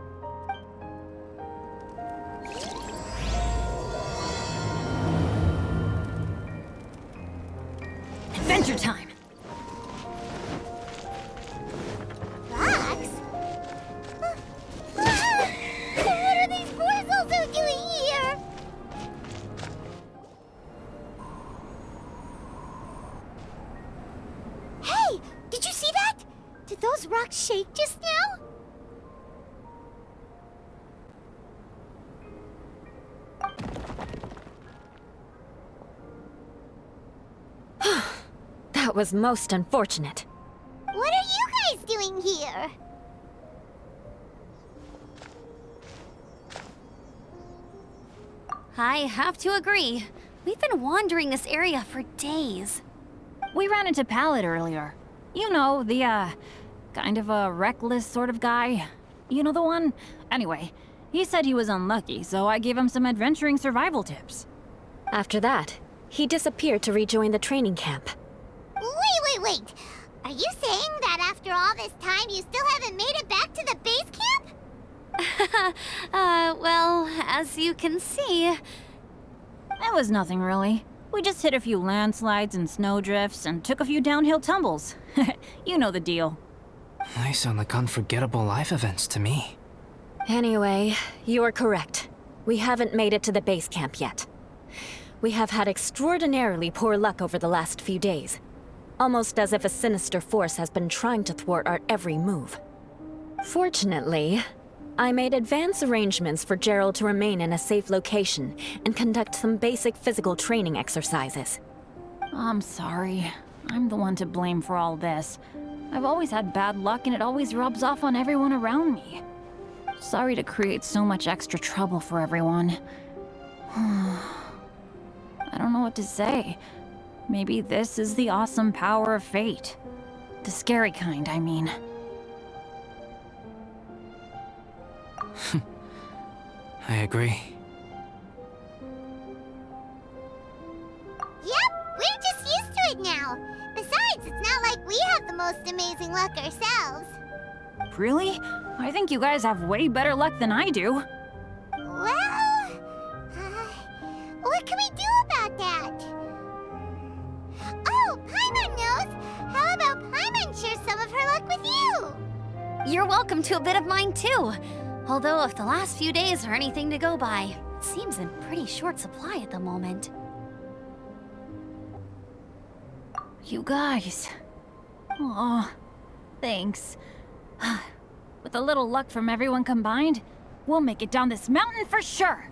[SPEAKER 7] Adventure time!
[SPEAKER 1] Rocks? What are these boys also doing here? Hey, did you see that? Did those rocks shake just now?
[SPEAKER 8] That was most unfortunate.
[SPEAKER 1] What are you guys doing here?
[SPEAKER 4] I have to agree. We've been wandering this area for days.
[SPEAKER 7] We ran into Pallet earlier. You know, the, kind of a reckless sort of guy. You know the one? Anyway, he said he was unlucky, so I gave him some adventuring survival tips.
[SPEAKER 8] After that, he disappeared to rejoin the training camp.
[SPEAKER 1] Wait. Are you saying that after all this time you still haven't made it back to the base camp?
[SPEAKER 4] Well, as you can see...
[SPEAKER 7] It was nothing really. We just hit a few landslides and snowdrifts and took a few downhill tumbles. You know the deal.
[SPEAKER 6] They sound like unforgettable life events to me.
[SPEAKER 8] Anyway, you're correct. We haven't made it to the base camp yet. We have had extraordinarily poor luck over the last few days. Almost as if a sinister force has been trying to thwart our every move. Fortunately, I made advance arrangements for Gerald to remain in a safe location and conduct some basic physical training exercises.
[SPEAKER 7] I'm sorry. I'm the one to blame for all this. I've always had bad luck and it always rubs off on everyone around me. Sorry to create so much extra trouble for everyone. I don't know what to say. Maybe this is the awesome power of fate. The scary kind, I mean.
[SPEAKER 6] I agree.
[SPEAKER 1] Yep, we're just used to it now. Besides, it's not like we have the most amazing luck ourselves.
[SPEAKER 7] Really? I think you guys have way better luck than I do.
[SPEAKER 1] Well, what can we do about that? Oh, Paimon knows! How about Paimon share some of her luck with you?
[SPEAKER 4] You're welcome to a bit of mine too. Although if the last few days are anything to go by, it seems in pretty short supply at the moment.
[SPEAKER 7] You guys. Aw, thanks. With a little luck from everyone combined, we'll make it down this mountain for sure.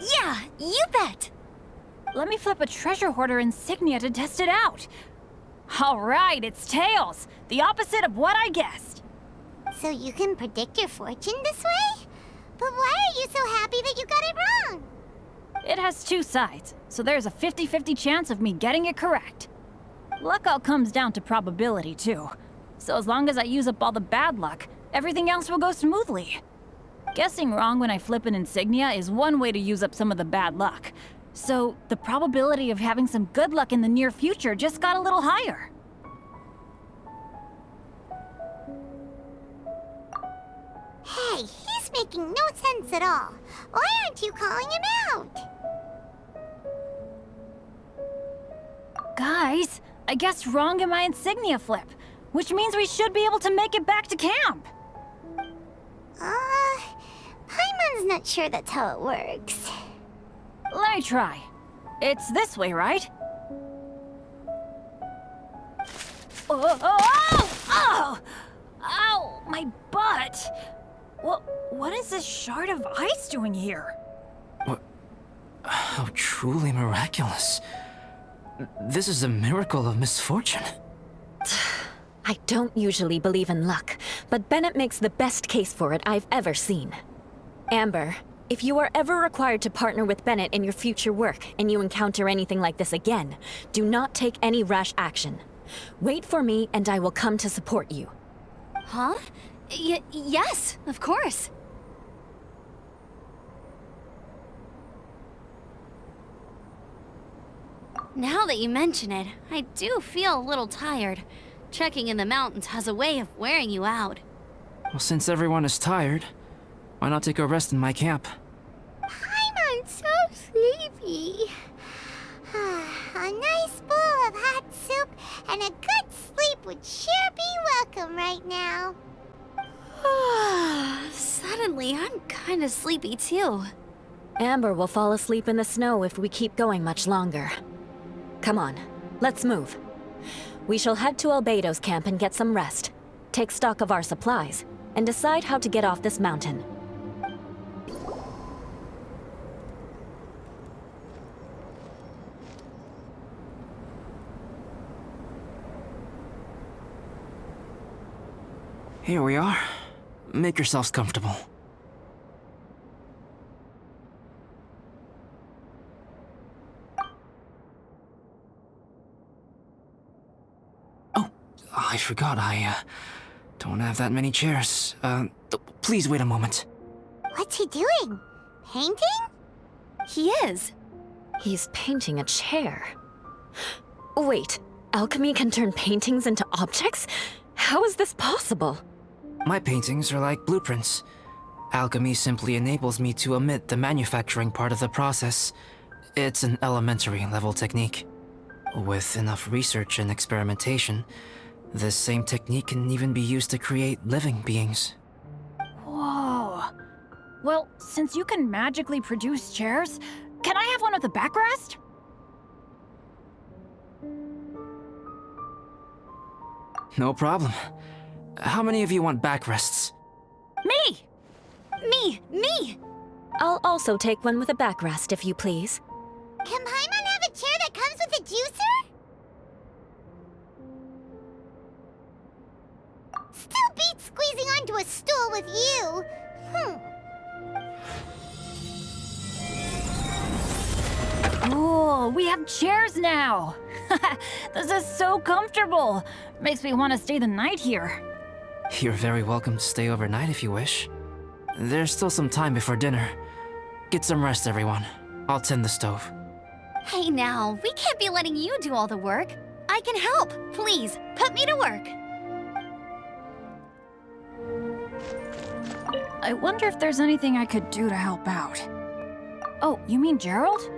[SPEAKER 4] Yeah, you bet!
[SPEAKER 7] Let me flip a treasure hoarder insignia to test it out. All right, it's tails. The opposite of what I guessed.
[SPEAKER 1] So you can predict your fortune this way? But why are you so happy that you got it wrong?
[SPEAKER 7] has two sides, so there's a 50-50 chance of me getting it correct. Luck all comes down to probability, too. So as long as I use up all the bad luck, everything else will go smoothly. Guessing wrong when I flip an insignia is one way to use up some of the bad luck. So the probability of having some good luck in the near future just got a little higher.
[SPEAKER 1] Hey, he's making no sense at all. Why aren't you calling him out?
[SPEAKER 7] Guys, I guessed wrong in my insignia flip, which means we should be able to make it back to camp.
[SPEAKER 1] Paimon's not sure that's how it works.
[SPEAKER 7] Let me try. It's this way, right? Oh! Ow! My butt! What is this shard of ice doing here?
[SPEAKER 6] How truly miraculous. This is a miracle of misfortune.
[SPEAKER 8] I don't usually believe in luck, but Bennett makes the best case for it I've ever seen. Amber, if you are ever required to partner with Bennett in your future work and you encounter anything like this again, do not take any rash action. Wait for me and I will come to support you.
[SPEAKER 4] Huh? Yes, of course. Now that you mention it, I do feel a little tired. Trekking in the mountains has a way of wearing you out.
[SPEAKER 6] Well, since everyone is tired, why not take a rest in my camp?
[SPEAKER 1] Paimon's so sleepy. A nice bowl of hot soup and a good sleep would sure be welcome right now.
[SPEAKER 4] Suddenly, I'm kinda sleepy too.
[SPEAKER 8] Amber will fall asleep in the snow if we keep going much longer. Come on, let's move. We shall head to Albedo's camp and get some rest, take stock of our supplies, and decide how to get off this mountain.
[SPEAKER 6] Here we are. Make yourselves comfortable. Oh, I forgot I don't have that many chairs. Please wait a moment.
[SPEAKER 1] What's he doing? Painting?
[SPEAKER 4] He is.
[SPEAKER 8] He's painting a chair. Wait, alchemy can turn paintings into objects? How is this possible?
[SPEAKER 6] My paintings are like blueprints. Alchemy simply enables me to omit the manufacturing part of the process. It's an elementary level technique. With enough research and experimentation, this same technique can even be used to create living beings.
[SPEAKER 7] Whoa. Well, since you can magically produce chairs, can I have one with a backrest?
[SPEAKER 6] No problem. How many of you want backrests?
[SPEAKER 7] Me!
[SPEAKER 4] Me!
[SPEAKER 8] I'll also take one with a backrest, if you please.
[SPEAKER 1] Can Paimon have a chair that comes with a juicer? Still beats squeezing onto a stool with you.
[SPEAKER 7] Cool, we have chairs now! This is so comfortable! Makes me want to stay the night here.
[SPEAKER 6] You're very welcome to stay overnight if you wish. There's still some time before dinner. Get some rest, everyone. I'll tend the stove.
[SPEAKER 4] Hey now, we can't be letting you do all the work. I can help. Please, put me to work.
[SPEAKER 7] I wonder if there's anything I could do to help out. Oh, you mean Gerald?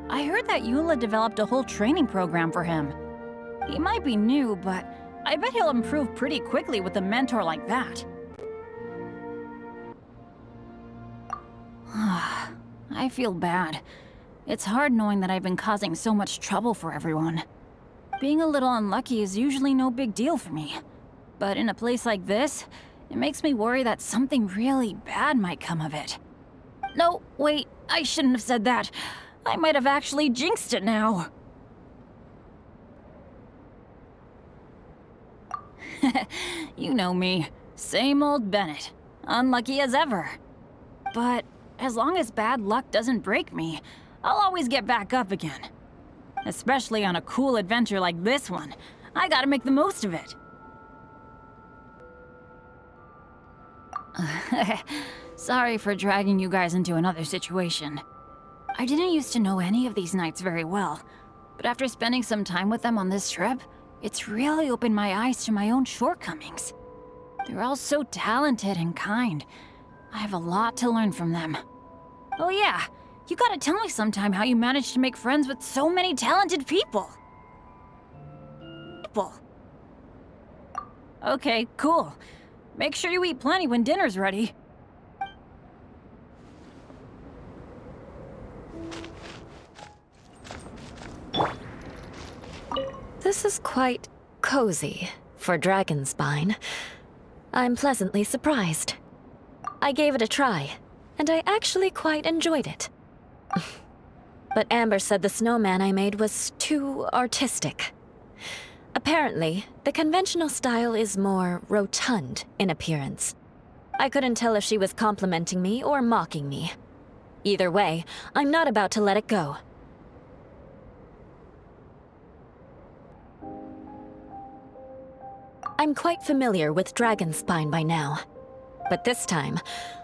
[SPEAKER 7] I heard that Eula developed a whole training program for him. He might be new, but I bet he'll improve pretty quickly with a mentor like that. I feel bad. It's hard knowing that I've been causing so much trouble for everyone. Being a little unlucky is usually no big deal for me. But in a place like this, it makes me worry that something really bad might come of it. No, wait, I shouldn't have said that. I might have actually jinxed it now. You know me. Same old Bennett. Unlucky as ever. But as long as bad luck doesn't break me, I'll always get back up again. Especially on a cool adventure like this one. I gotta make the most of it. Sorry for dragging you guys into another situation. I didn't used to know any of these knights very well, but after spending some time with them on this trip, it's really opened my eyes to my own shortcomings. They're all so talented and kind. I have a lot to learn from them. Oh yeah, you gotta tell me sometime how you managed to make friends with so many talented people. Okay, cool. Make sure you eat plenty when dinner's ready.
[SPEAKER 8] This is quite cozy for Dragonspine. I'm pleasantly surprised. I gave it a try, and I actually quite enjoyed it. But Amber said the snowman I made was too artistic. Apparently, the conventional style is more rotund in appearance. I couldn't tell if she was complimenting me or mocking me. Either way, I'm not about to let it go. I'm quite familiar with Dragonspine by now. But this time,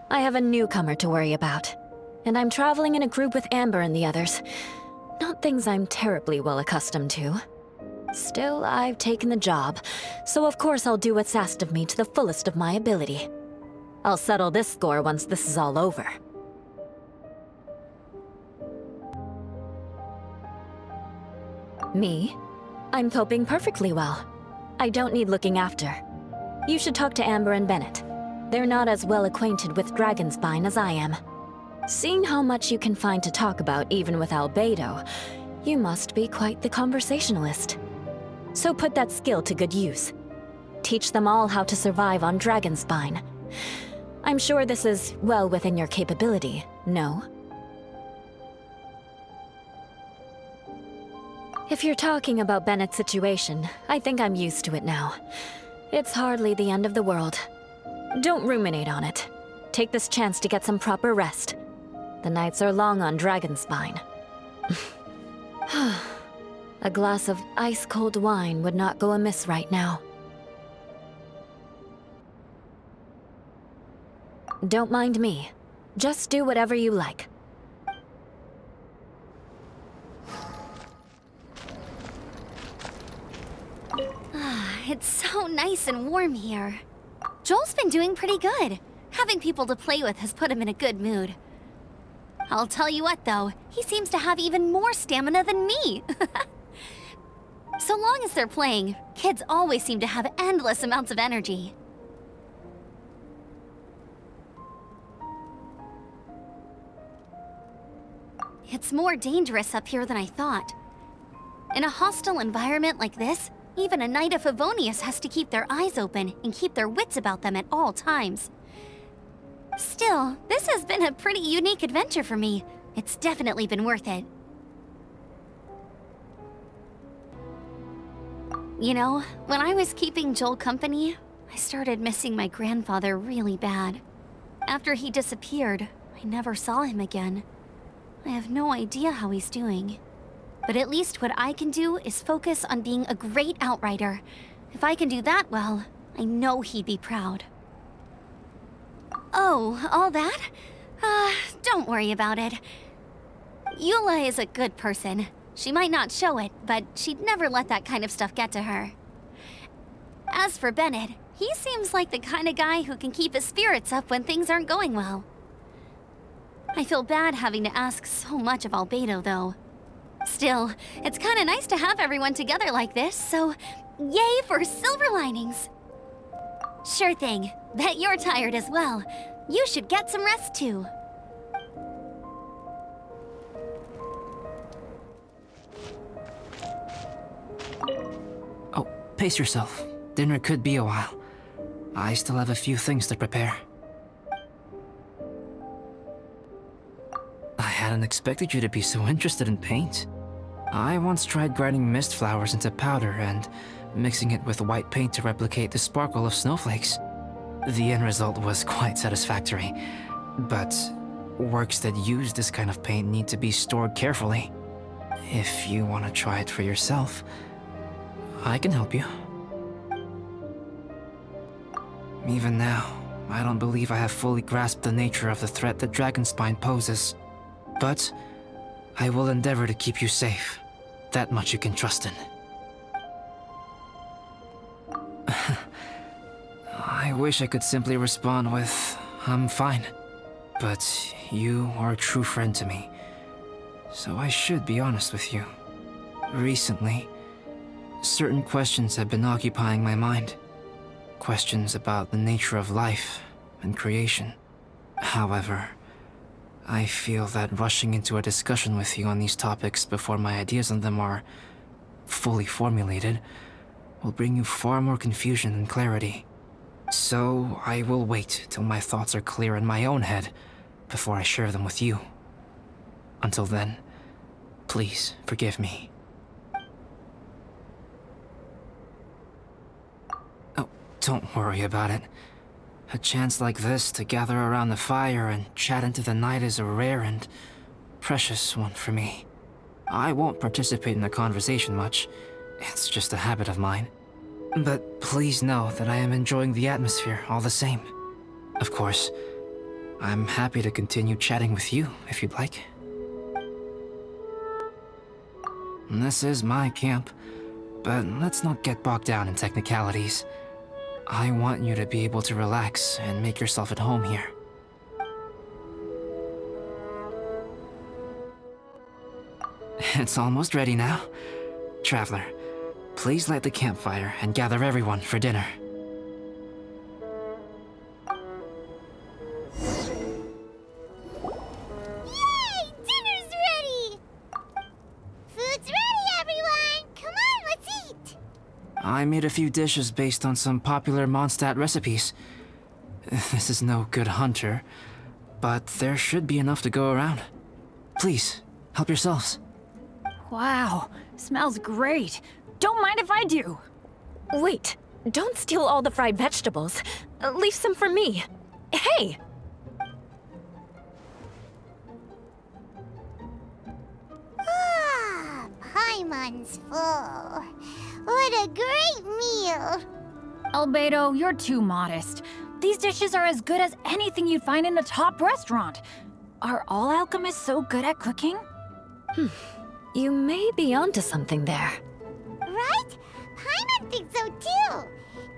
[SPEAKER 8] I have a newcomer to worry about. And I'm traveling in a group with Amber and the others. Not things I'm terribly well accustomed to. Still, I've taken the job, so of course I'll do what's asked of me to the fullest of my ability. I'll settle this score once this is all over. Me? I'm coping perfectly well. I don't need looking after. You should talk to Amber and Bennett. They're not as well acquainted with Dragonspine as I am. Seeing how much you can find to talk about even with Albedo, you must be quite the conversationalist. So put that skill to good use. Teach them all how to survive on Dragonspine. I'm sure this is well within your capability, no? If you're talking about Bennett's situation, I think I'm used to it now. It's hardly the end of the world. Don't ruminate on it. Take this chance to get some proper rest. The nights are long on Dragonspine. A glass of ice-cold wine would not go amiss right now. Don't mind me. Just do whatever you like.
[SPEAKER 4] It's so nice and warm here. Joel's been doing pretty good. Having people to play with has put him in a good mood. I'll tell you what, though, he seems to have even more stamina than me. So long as they're playing, kids always seem to have endless amounts of energy. It's more dangerous up here than I thought. In a hostile environment like this, even a Knight of Favonius has to keep their eyes open and keep their wits about them at all times. Still, this has been a pretty unique adventure for me. It's definitely been worth it. You know, when I was keeping Joel company, I started missing my grandfather really bad. After he disappeared, I never saw him again. I have no idea how he's doing. But at least what I can do is focus on being a great outrider. If I can do that well, I know he'd be proud. Oh, all that? Don't worry about it. Eula is a good person. She might not show it, but she'd never let that kind of stuff get to her. As for Bennett, he seems like the kind of guy who can keep his spirits up when things aren't going well. I feel bad having to ask so much of Albedo, though. Still, it's kind of nice to have everyone together like this, so yay for silver linings! Sure thing. Bet you're tired as well. You should get some rest, too.
[SPEAKER 6] Oh, pace yourself. Dinner could be a while. I still have a few things to prepare. I hadn't expected you to be so interested in paint. I once tried grinding mist flowers into powder and mixing it with white paint to replicate the sparkle of snowflakes. The end result was quite satisfactory, but works that use this kind of paint need to be stored carefully. If you want to try it for yourself, I can help you. Even now, I don't believe I have fully grasped the nature of the threat that Dragonspine poses. But I will endeavor to keep you safe. That much you can trust in. I wish I could simply respond with, I'm fine. But you are a true friend to me, so I should be honest with you. Recently, certain questions have been occupying my mind. Questions about the nature of life and creation. However, I feel that rushing into a discussion with you on these topics before my ideas on them are fully formulated will bring you far more confusion than clarity. So I will wait till my thoughts are clear in my own head before I share them with you. Until then, please forgive me. Oh, don't worry about it. A chance like this to gather around the fire and chat into the night is a rare and precious one for me. I won't participate in the conversation much. It's just a habit of mine. But please know that I am enjoying the atmosphere all the same. Of course, I'm happy to continue chatting with you if you'd like. This is my camp, but let's not get bogged down in technicalities. I want you to be able to relax and make yourself at home here. It's almost ready now. Traveler, please light the campfire and gather everyone for dinner.
[SPEAKER 1] Yay! Dinner's ready! Food's ready, everyone! Come on, let's eat!
[SPEAKER 6] I made a few dishes based on some popular Mondstadt recipes. This is no good hunter, but there should be enough to go around. Please, help yourselves.
[SPEAKER 7] Wow, smells great. Don't mind if I do.
[SPEAKER 8] Wait, don't steal all the fried vegetables. Leave some for me. Hey!
[SPEAKER 1] Ah, Paimon's full. What a great meal!
[SPEAKER 7] Albedo, you're too modest. These dishes are as good as anything you'd find in a top restaurant. Are all alchemists so good at cooking?
[SPEAKER 8] You may be onto something there.
[SPEAKER 1] Right? Paimon thinks so too.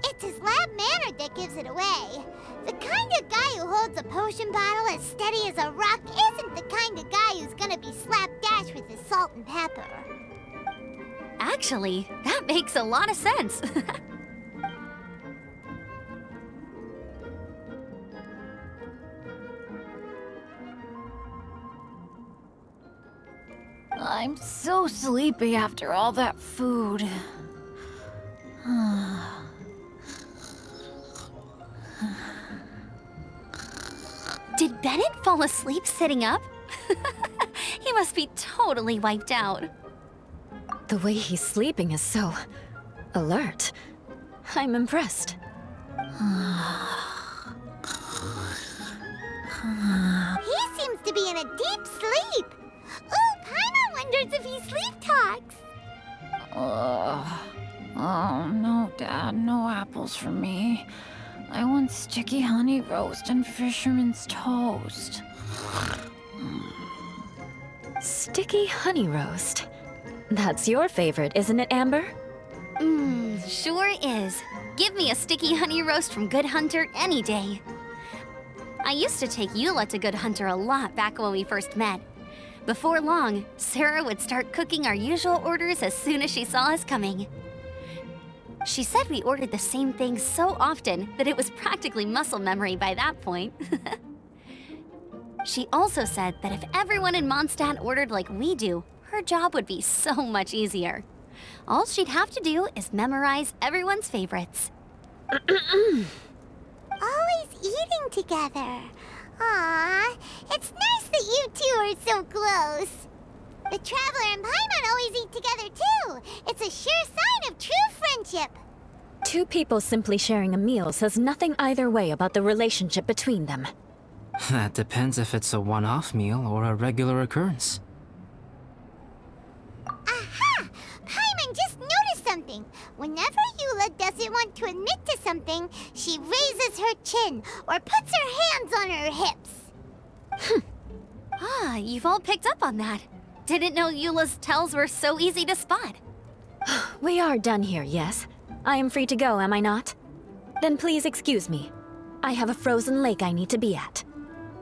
[SPEAKER 1] It's his lab manner that gives it away. The kind of guy who holds a potion bottle as steady as a rock isn't the kind of guy who's gonna be slapdash with his salt and pepper.
[SPEAKER 4] Actually, that makes a lot of sense.
[SPEAKER 7] I'm so sleepy after all that food.
[SPEAKER 4] Did Bennett fall asleep sitting up? He must be totally wiped out.
[SPEAKER 8] The way he's sleeping is so alert. I'm impressed.
[SPEAKER 1] He seems to be in a deep sleep. Ooh, Paimon wonders if he sleep talks.
[SPEAKER 7] Oh, no, Dad, no apples for me. I want sticky honey roast and fisherman's toast.
[SPEAKER 8] Sticky honey roast. That's your favorite, isn't it, Amber?
[SPEAKER 4] Sure is. Give me a sticky honey roast from Good Hunter any day. I used to take Eula to Good Hunter a lot back when we first met. Before long, Sarah would start cooking our usual orders as soon as she saw us coming. She said we ordered the same thing so often that it was practically muscle memory by that point. She also said that if everyone in Mondstadt ordered like we do, her job would be so much easier. All she'd have to do is memorize everyone's favorites.
[SPEAKER 1] Always eating together. Aww, it's nice that you two are so close. The Traveler and Paimon always eat together too. It's a sure sign of true friendship.
[SPEAKER 8] Two people simply sharing a meal says nothing either way about the relationship between them.
[SPEAKER 6] That depends if it's a one-off meal or a regular occurrence.
[SPEAKER 1] Aha! Paimon just noticed something. Whenever Eula doesn't want to admit to something, she raises her chin or puts her hands on her hips.
[SPEAKER 4] Ah, you've all picked up on that. Didn't know Eula's tells were so easy to spot.
[SPEAKER 8] We are done here, yes? I am free to go, am I not? Then please excuse me. I have a frozen lake I need to be at.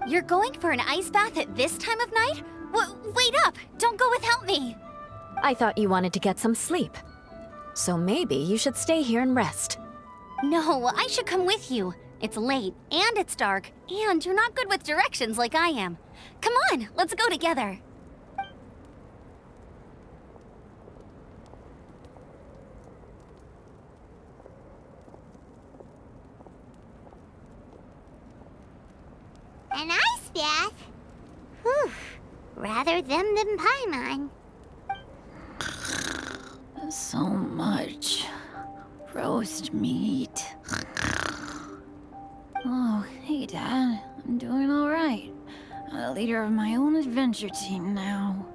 [SPEAKER 4] You're going for an ice bath at this time of night? Wait up! Don't go without me!
[SPEAKER 8] I thought you wanted to get some sleep. So maybe you should stay here and rest.
[SPEAKER 4] No, I should come with you. It's late, and it's dark, and you're not good with directions like I am. Come on, let's go together.
[SPEAKER 1] An ice bath? Whew. Rather them than Paimon.
[SPEAKER 7] So much roast meat. Oh, hey, Dad. I'm doing all right. I'm the leader of my own adventure team now.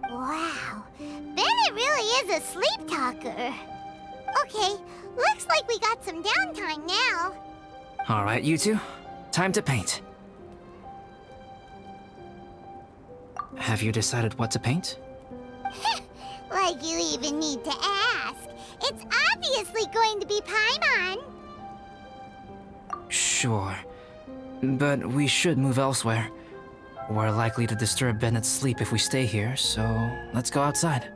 [SPEAKER 1] Wow. Bennett really is a sleep talker. Okay, looks like we got some downtime now.
[SPEAKER 6] All right, you two. Time to paint. Have you decided what to paint?
[SPEAKER 1] Like you even need to ask. It's obviously going to be Paimon.
[SPEAKER 6] Sure. But we should move elsewhere. We're likely to disturb Bennett's sleep if we stay here, so let's go outside.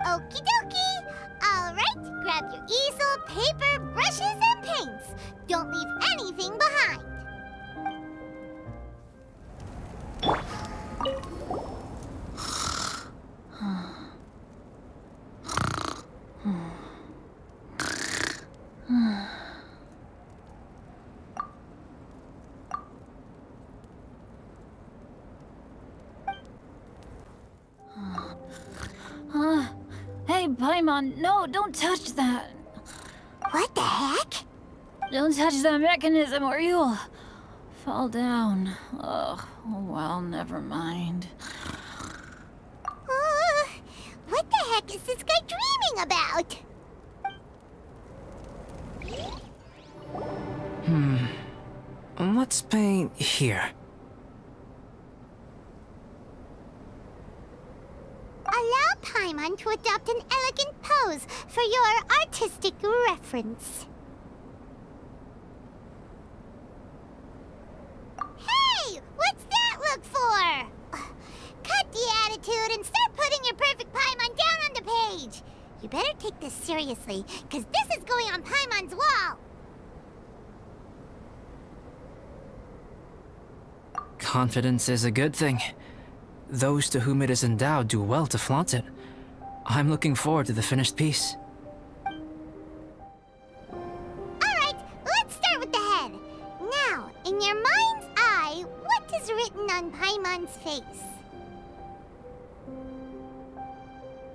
[SPEAKER 1] Okie dokie. All right, grab your easel, paper, brushes, and paints. Don't leave anything behind.
[SPEAKER 7] Hey, Paimon, no, don't touch that.
[SPEAKER 1] What the heck?
[SPEAKER 7] Don't touch that mechanism or you'll fall down. Ugh, oh well, never mind.
[SPEAKER 1] What the heck is this guy dreaming about?
[SPEAKER 6] Let's paint here.
[SPEAKER 1] Allow Paimon to adopt an elegant pose for your artistic reference. Hey! What's that look for? Cut the attitude and start putting your perfect Paimon down on the page. You better take this seriously, because this is going on Paimon's wall.
[SPEAKER 6] Confidence is a good thing. Those to whom it is endowed do well to flaunt it. I'm looking forward to the finished piece.
[SPEAKER 1] Alright, let's start with the head. Now, in your mind's eye, what is written on Paimon's face?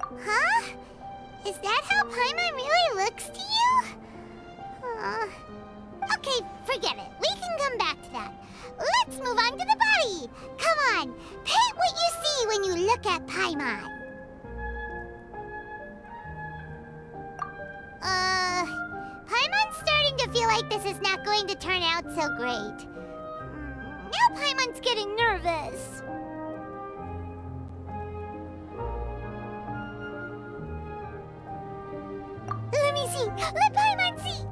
[SPEAKER 1] Huh? Is that how Paimon really looks to you? Okay, forget it. We can come back to that. Let's move on to the body. Come on, paint what you see when you look at Paimon. Paimon's starting to feel like this is not going to turn out so great. Now Paimon's getting nervous. Let me see. Let Paimon see.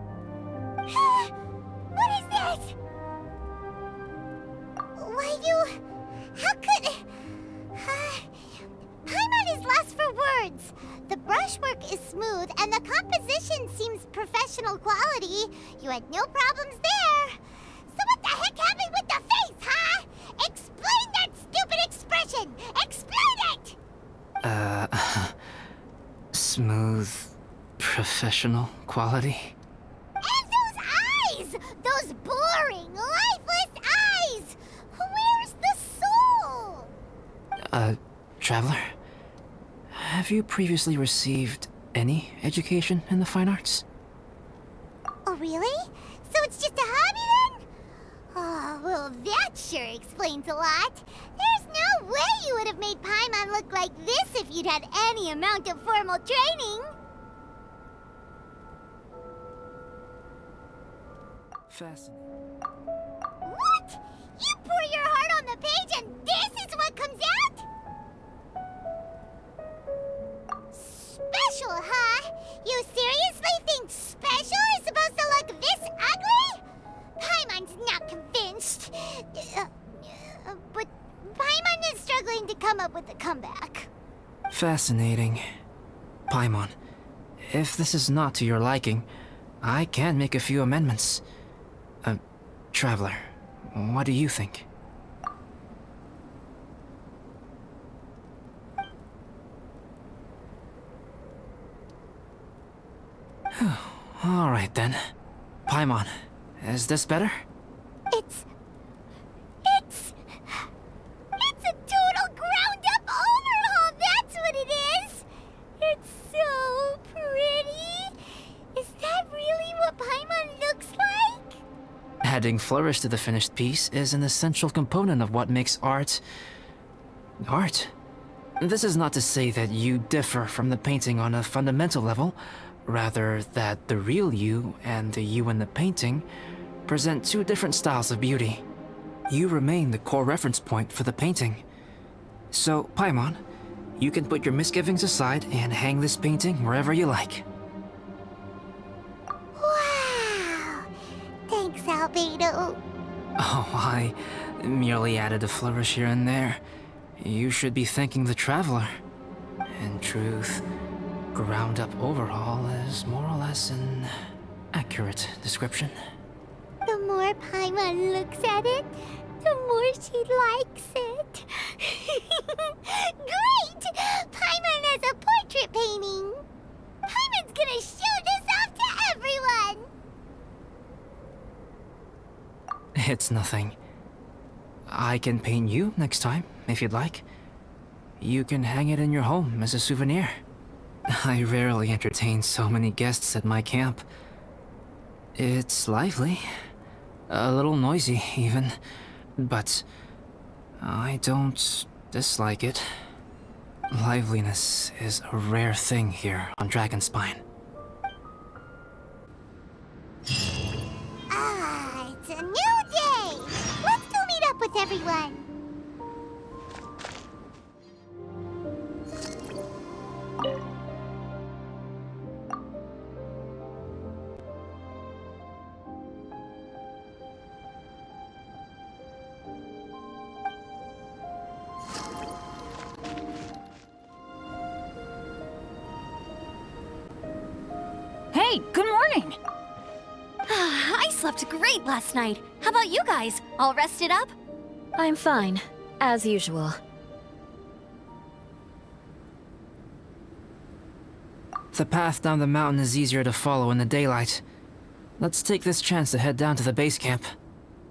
[SPEAKER 1] What is that? How could... Paimon is lost for words. The brushwork is smooth, and the composition seems professional quality. You had no problems there. So what the heck happened with the face, huh? Explain that stupid expression! Explain it!
[SPEAKER 6] Smooth, professional quality.
[SPEAKER 1] And those eyes! Those boring, lifeless eyes! Where's the soul?
[SPEAKER 6] Traveler? Have you previously received any education in the fine arts?
[SPEAKER 1] Oh, really? So it's just a hobby then? Well, that sure explains a lot. There's no way you would have made Paimon look like this if you'd had any amount of formal training.
[SPEAKER 6] Fascinating.
[SPEAKER 1] What? You pour your heart on the page and this is what comes out? Special, huh? You seriously think special is supposed to look this ugly? Paimon's not convinced. But Paimon is struggling to come up with a comeback.
[SPEAKER 6] Fascinating. Paimon, if this is not to your liking, I can make a few amendments. Traveler, what do you think? All right then. Paimon, is this better?
[SPEAKER 1] It's a total ground-up overhaul, that's what it is! It's so pretty! Is that really what Paimon looks like?
[SPEAKER 6] Adding flourish to the finished piece is an essential component of what makes art... art. This is not to say that you differ from the painting on a fundamental level, rather that the real you and the you in the painting present two different styles of beauty. You remain the core reference point for the painting. So, Paimon, you can put your misgivings aside and hang this painting wherever you like.
[SPEAKER 1] Wow! Thanks, Albedo.
[SPEAKER 6] Oh, I merely added a flourish here and there. You should be thanking the Traveler. In truth, ground-up overhaul is more or less an accurate description.
[SPEAKER 1] The more Paimon looks at it, the more she likes it. Great! Paimon has a portrait painting! Paimon's gonna show this off to everyone!
[SPEAKER 6] It's nothing. I can paint you next time, if you'd like. You can hang it in your home as a souvenir. I rarely entertain so many guests at my camp. It's lively. A little noisy, even. But I don't dislike it. Liveliness is a rare thing here on Dragonspine.
[SPEAKER 1] Ah, it's a new day! Let's go meet up with everyone!
[SPEAKER 7] Hey, good morning!
[SPEAKER 4] I slept great last night. How about you guys? All rested up?
[SPEAKER 8] I'm fine, as usual.
[SPEAKER 6] The path down the mountain is easier to follow in the daylight. Let's take this chance to head down to the base camp.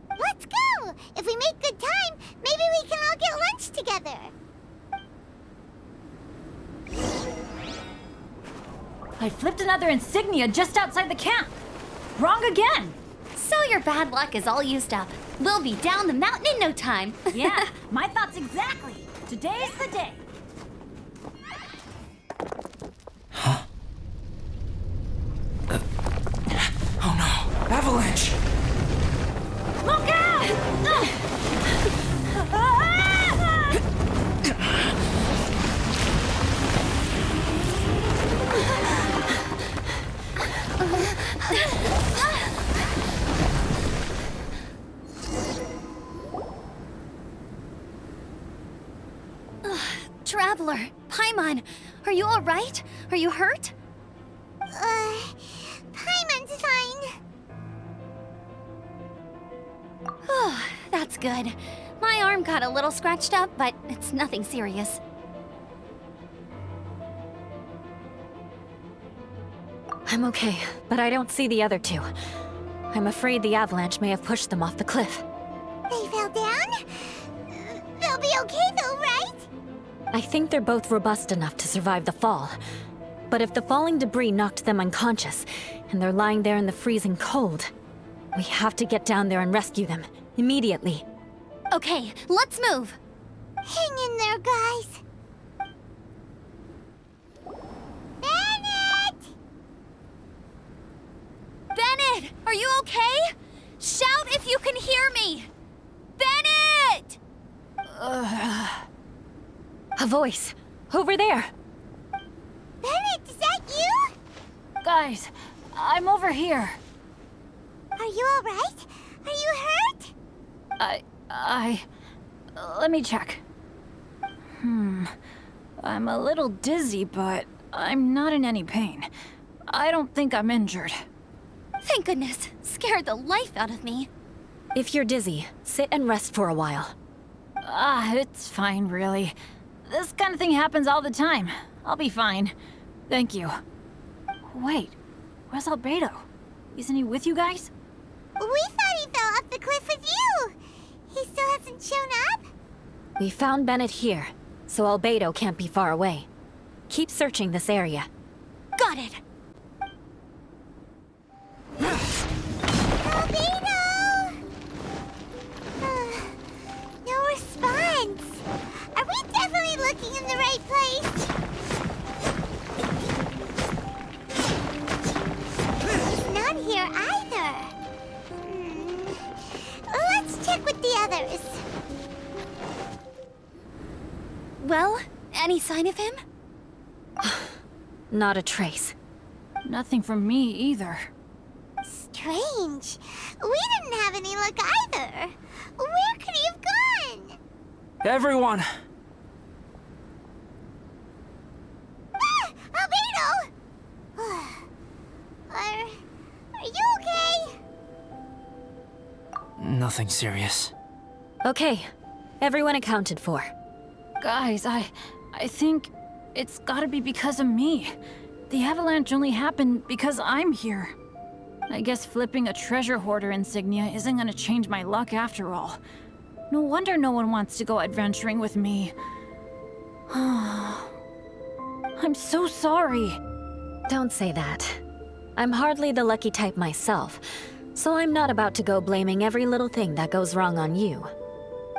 [SPEAKER 1] Let's go! If we make good time, maybe we can all get lunch together.
[SPEAKER 7] I flipped another insignia just outside the camp. Wrong again.
[SPEAKER 4] So your bad luck is all used up. We'll be down the mountain in no time.
[SPEAKER 7] Yeah, my thoughts exactly. Today's the day.
[SPEAKER 6] Oh no! Avalanche!
[SPEAKER 7] Look out!
[SPEAKER 4] Traveler, Paimon, are you all right? Are you hurt?
[SPEAKER 1] Paimon's fine.
[SPEAKER 4] That's good. My arm got a little scratched up, but it's nothing serious.
[SPEAKER 8] I'm okay, but I don't see the other two. I'm afraid the avalanche may have pushed them off the cliff.
[SPEAKER 1] They fell down? They'll be okay though, right?
[SPEAKER 8] I think they're both robust enough to survive the fall. But if the falling debris knocked them unconscious, and they're lying there in the freezing cold, we have to get down there and rescue them, Immediately.
[SPEAKER 4] Okay, let's move.
[SPEAKER 1] Hang in there, guys. Bennett!
[SPEAKER 4] Bennett, are you okay? Shout if you can hear me! Bennett!
[SPEAKER 8] A voice. Over there.
[SPEAKER 1] Bennett, is that you?
[SPEAKER 7] Guys, I'm over here.
[SPEAKER 1] Are you alright? Are you hurt?
[SPEAKER 7] Let me check. I'm a little dizzy, but I'm not in any pain. I don't think I'm injured.
[SPEAKER 4] Thank goodness. Scared the life out of me.
[SPEAKER 8] If you're dizzy, sit and rest for a while.
[SPEAKER 7] It's fine, really. This kind of thing happens all the time. I'll be fine. Thank you. Wait, where's Albedo? Isn't he with you guys?
[SPEAKER 1] We thought he fell off the cliff with you. He still hasn't shown up?
[SPEAKER 8] We found Bennett here, so Albedo can't be far away. Keep searching this area.
[SPEAKER 4] Got it.
[SPEAKER 1] Albedo! No response. Are we definitely looking in the right place? He's not here either. Let's check with the others.
[SPEAKER 4] Well, any sign of him?
[SPEAKER 8] Not a trace.
[SPEAKER 7] Nothing from me either.
[SPEAKER 1] Strange. We didn't have any luck either. Where could he have gone?
[SPEAKER 6] Everyone!
[SPEAKER 1] Ah! Albedo! Are you okay?
[SPEAKER 6] Nothing serious.
[SPEAKER 8] Okay, everyone accounted for.
[SPEAKER 7] Guys, I think it's gotta be because of me. The avalanche only happened because I'm here. I guess flipping a treasure hoarder insignia isn't gonna change my luck after all. No wonder no one wants to go adventuring with me. I'm so sorry.
[SPEAKER 8] Don't say that. I'm hardly the lucky type myself, so I'm not about to go blaming every little thing that goes wrong on you.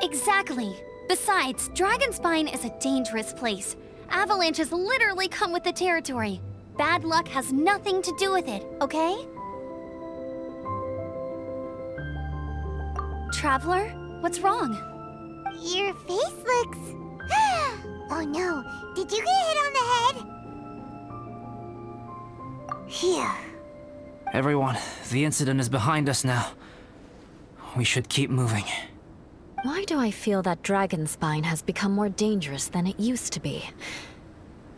[SPEAKER 4] Exactly. Besides, Dragonspine is a dangerous place. Avalanches literally come with the territory. Bad luck has nothing to do with it, okay? Traveler, what's wrong?
[SPEAKER 1] Your face looks... Oh no, did you get hit on the head? Phew.
[SPEAKER 6] Everyone, the incident is behind us now. We should keep moving.
[SPEAKER 8] Why do I feel that Dragonspine has become more dangerous than it used to be?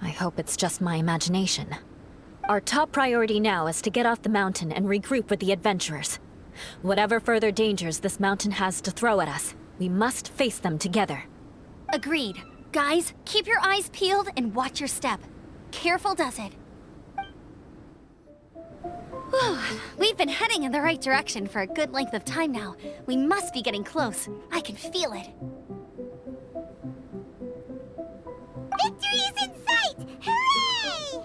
[SPEAKER 8] I hope it's just my imagination. Our top priority now is to get off the mountain and regroup with the adventurers. Whatever further dangers this mountain has to throw at us, we must face them together.
[SPEAKER 4] Agreed. Guys, keep your eyes peeled and watch your step. Careful does it. Whew, we've been heading in the right direction for a good length of time now. We must be getting close. I can feel it.
[SPEAKER 1] Victory is in sight! Hooray!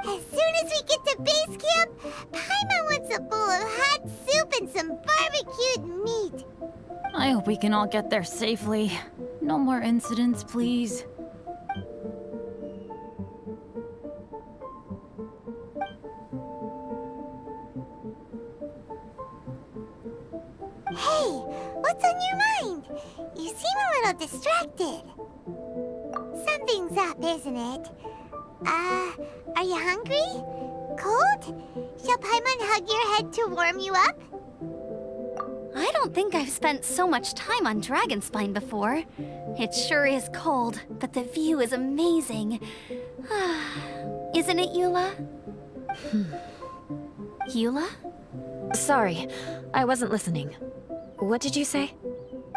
[SPEAKER 1] As soon as we get to base camp, Paimon wants a bowl of hot soup and some barbecued meat.
[SPEAKER 7] I hope we can all get there safely. No more incidents, please.
[SPEAKER 1] Hey, what's on your mind? You seem a little distracted. Something's up, isn't it? Are you hungry? Cold? Shall Paimon hug your head to warm you up?
[SPEAKER 4] I don't think I've spent so much time on Dragonspine before. It sure is cold, but the view is amazing. Isn't it, Eula? Eula?
[SPEAKER 8] Sorry, I wasn't listening. What did you say?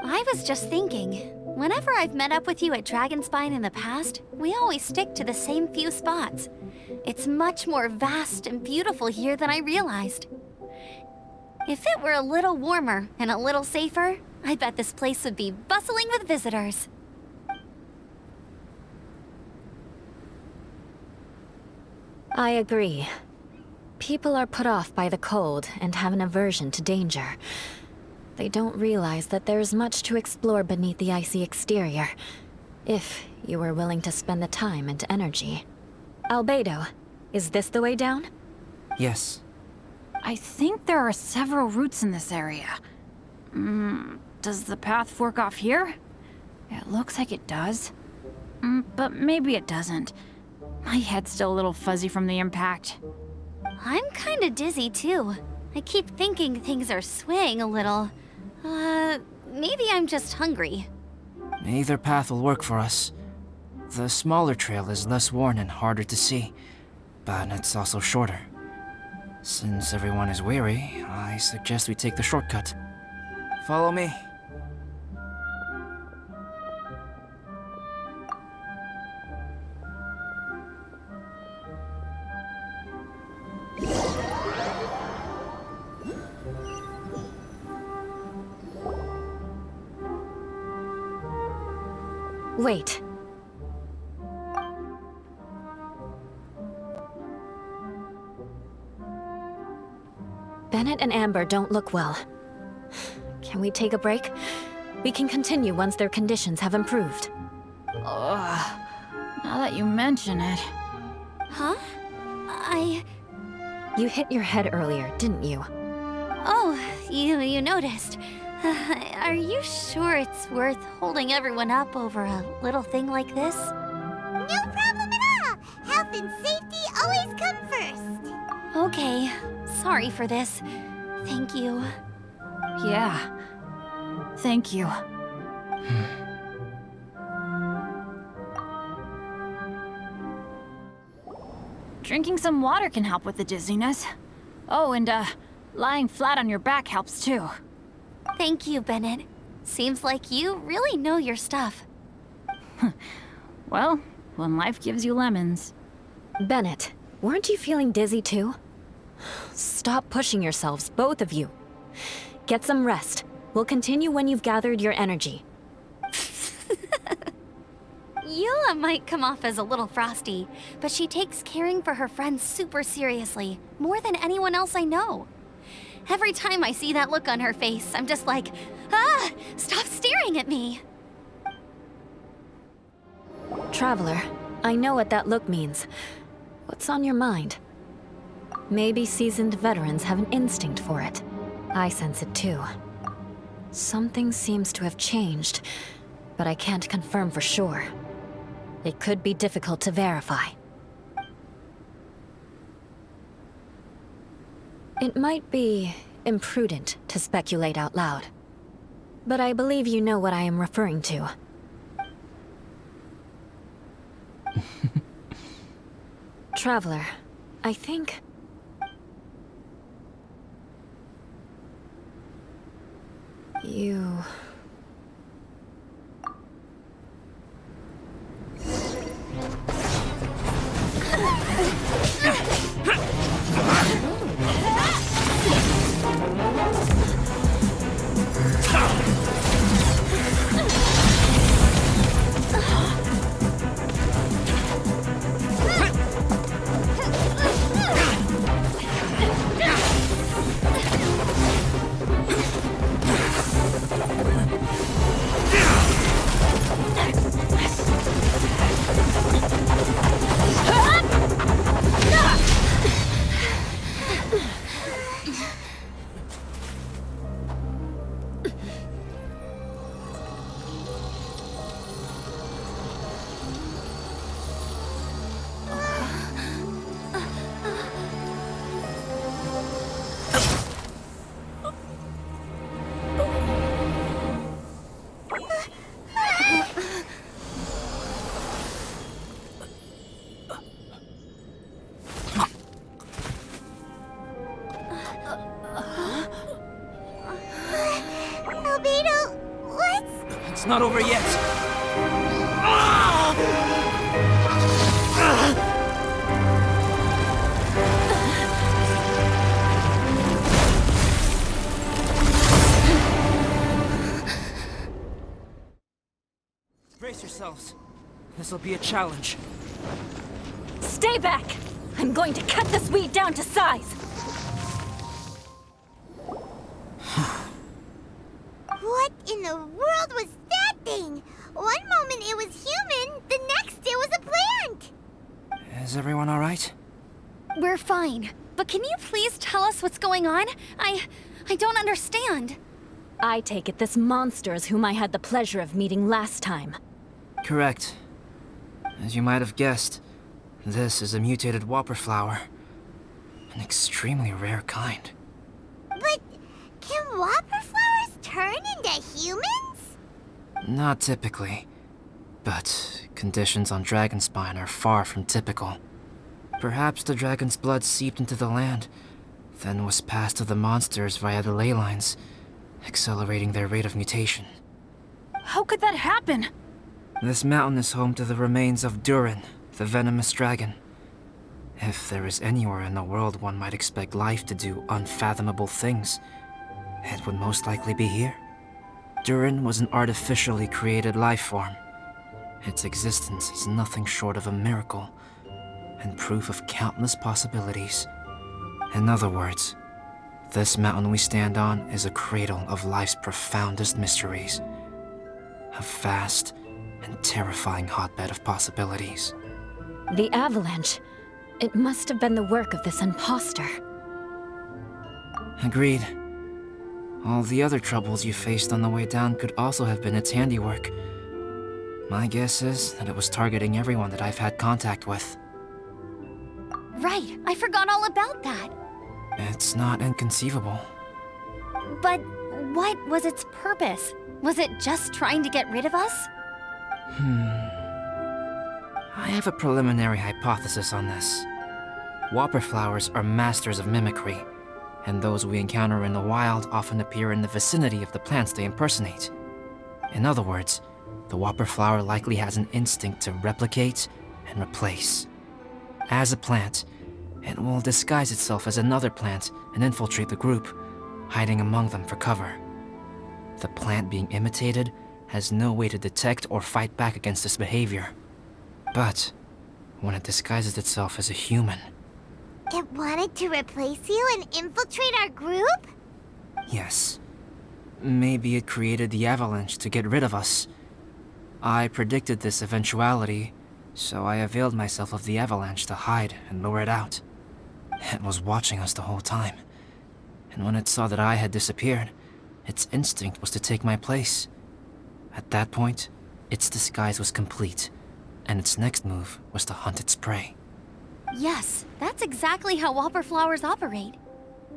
[SPEAKER 4] I was just thinking, whenever I've met up with you at Dragonspine in the past, we always stick to the same few spots. It's much more vast and beautiful here than I realized. If it were a little warmer and a little safer, I bet this place would be bustling with visitors.
[SPEAKER 8] I agree. People are put off by the cold and have an aversion to danger. They don't realize that there's much to explore beneath the icy exterior, if you were willing to spend the time and energy. Albedo, is this the way down?
[SPEAKER 6] Yes.
[SPEAKER 7] I think there are several routes in this area. Does the path fork off here? It looks like it does. But maybe it doesn't. My head's still a little fuzzy from the impact.
[SPEAKER 4] I'm kinda dizzy too. I keep thinking things are swaying a little. Maybe I'm just hungry.
[SPEAKER 6] Either path will work for us. The smaller trail is less worn and harder to see, but it's also shorter. Since everyone is weary, I suggest we take the shortcut. Follow me.
[SPEAKER 8] Wait. Bennett and Amber don't look well. Can we take a break? We can continue once their conditions have improved.
[SPEAKER 7] Ugh. Now that you mention it.
[SPEAKER 4] Huh?
[SPEAKER 8] You hit your head earlier, didn't you?
[SPEAKER 4] Oh, you noticed. Are you sure it's worth holding everyone up over a little thing like this?
[SPEAKER 1] No problem at all. Health and safety always come first.
[SPEAKER 4] Okay, sorry for this. Thank you.
[SPEAKER 7] Yeah. Thank you. Drinking some water can help with the dizziness. Oh, and lying flat on your back helps too.
[SPEAKER 4] Thank you, Bennett. Seems like you really know your stuff.
[SPEAKER 7] Well, when life gives you lemons.
[SPEAKER 8] Bennett, weren't you feeling dizzy too? Stop pushing yourselves, both of you. Get some rest. We'll continue when you've gathered your energy.
[SPEAKER 4] Eula might come off as a little frosty, but she takes caring for her friends super seriously, more than anyone else I know. Every time I see that look on her face, I'm just like, stop staring at me!
[SPEAKER 8] Traveler, I know what that look means. What's on your mind? Maybe seasoned veterans have an instinct for it. I sense it too. Something seems to have changed, but I can't confirm for sure. It could be difficult to verify. It might be imprudent to speculate out loud, but I believe you know what I am referring to. Traveler, I think... you...
[SPEAKER 1] Albedo, what's...
[SPEAKER 6] It's not over yet. Brace yourselves. This'll be a challenge.
[SPEAKER 8] Stay back! I'm going to cut this weed down to size!
[SPEAKER 6] Is everyone alright?
[SPEAKER 4] We're fine. But can you please tell us what's going on? I don't understand.
[SPEAKER 8] I take it this monster is whom I had the pleasure of meeting last time.
[SPEAKER 6] Correct. As you might have guessed, this is a mutated whopper flower. An extremely rare kind.
[SPEAKER 1] But can whopper flowers turn into humans?
[SPEAKER 6] Not typically, but conditions on Dragonspine are far from typical. Perhaps the dragon's blood seeped into the land, then was passed to the monsters via the ley lines, accelerating their rate of mutation.
[SPEAKER 7] How could that happen?
[SPEAKER 6] This mountain is home to the remains of Durin, the venomous dragon. If there is anywhere in the world one might expect life to do unfathomable things, it would most likely be here. Durin was an artificially created life form. Its existence is nothing short of a miracle, and proof of countless possibilities. In other words, this mountain we stand on is a cradle of life's profoundest mysteries. A vast and terrifying hotbed of possibilities.
[SPEAKER 8] The avalanche. It must have been the work of this imposter.
[SPEAKER 6] Agreed. All the other troubles you faced on the way down could also have been its handiwork. My guess is that it was targeting everyone that I've had contact with.
[SPEAKER 4] Right, I forgot all about that.
[SPEAKER 6] It's not inconceivable.
[SPEAKER 4] But what was its purpose? Was it just trying to get rid of us?
[SPEAKER 6] I have a preliminary hypothesis on this. Whopper flowers are masters of mimicry, and those we encounter in the wild often appear in the vicinity of the plants they impersonate. In other words, the whopper flower likely has an instinct to replicate and replace. As a plant, it will disguise itself as another plant and infiltrate the group, hiding among them for cover. The plant being imitated has no way to detect or fight back against this behavior. But when it disguises itself as a human...
[SPEAKER 1] It wanted to replace you and infiltrate our group?
[SPEAKER 6] Yes. Maybe it created the avalanche to get rid of us. I predicted this eventuality, so I availed myself of the avalanche to hide and lure it out. It was watching us the whole time, and when it saw that I had disappeared, its instinct was to take my place. At that point, its disguise was complete, and its next move was to hunt its prey.
[SPEAKER 4] Yes, that's exactly how whopper flowers operate.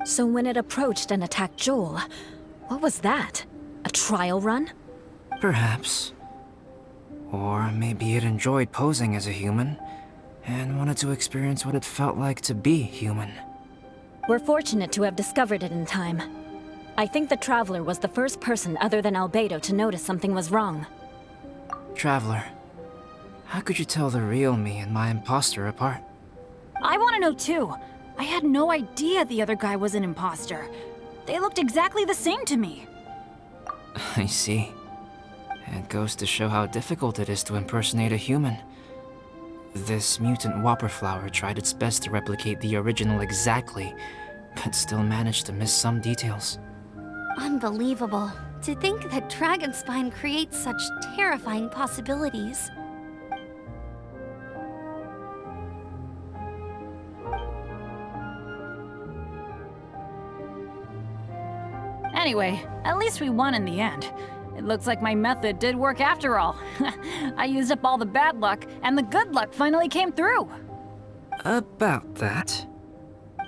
[SPEAKER 8] So when it approached and attacked Joel, what was that? A trial run?
[SPEAKER 6] Perhaps. Or maybe it enjoyed posing as a human, and wanted to experience what it felt like to be human.
[SPEAKER 8] We're fortunate to have discovered it in time. I think the Traveler was the first person other than Albedo to notice something was wrong.
[SPEAKER 6] Traveler, how could you tell the real me and my imposter apart?
[SPEAKER 7] I want to know too. I had no idea the other guy was an imposter. They looked exactly the same to me.
[SPEAKER 6] I see. It goes to show how difficult it is to impersonate a human. This mutant whopper flower tried its best to replicate the original exactly, but still managed to miss some details.
[SPEAKER 4] Unbelievable. To think that Dragonspine creates such terrifying possibilities.
[SPEAKER 7] Anyway, at least we won in the end. It looks like my method did work after all. I used up all the bad luck, and the good luck finally came through.
[SPEAKER 6] About that.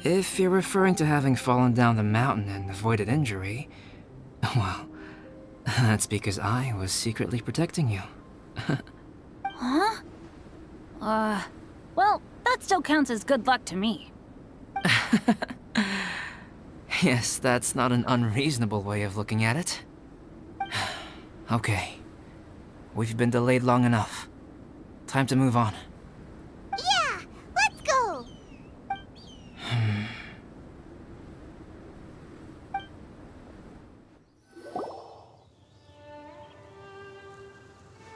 [SPEAKER 6] If you're referring to having fallen down the mountain and avoided injury, well, that's because I was secretly protecting you.
[SPEAKER 7] Huh? Well, that still counts as good luck to me.
[SPEAKER 6] Yes, that's not an unreasonable way of looking at it. Okay. We've been delayed long enough. Time to move on.
[SPEAKER 1] Yeah, let's go!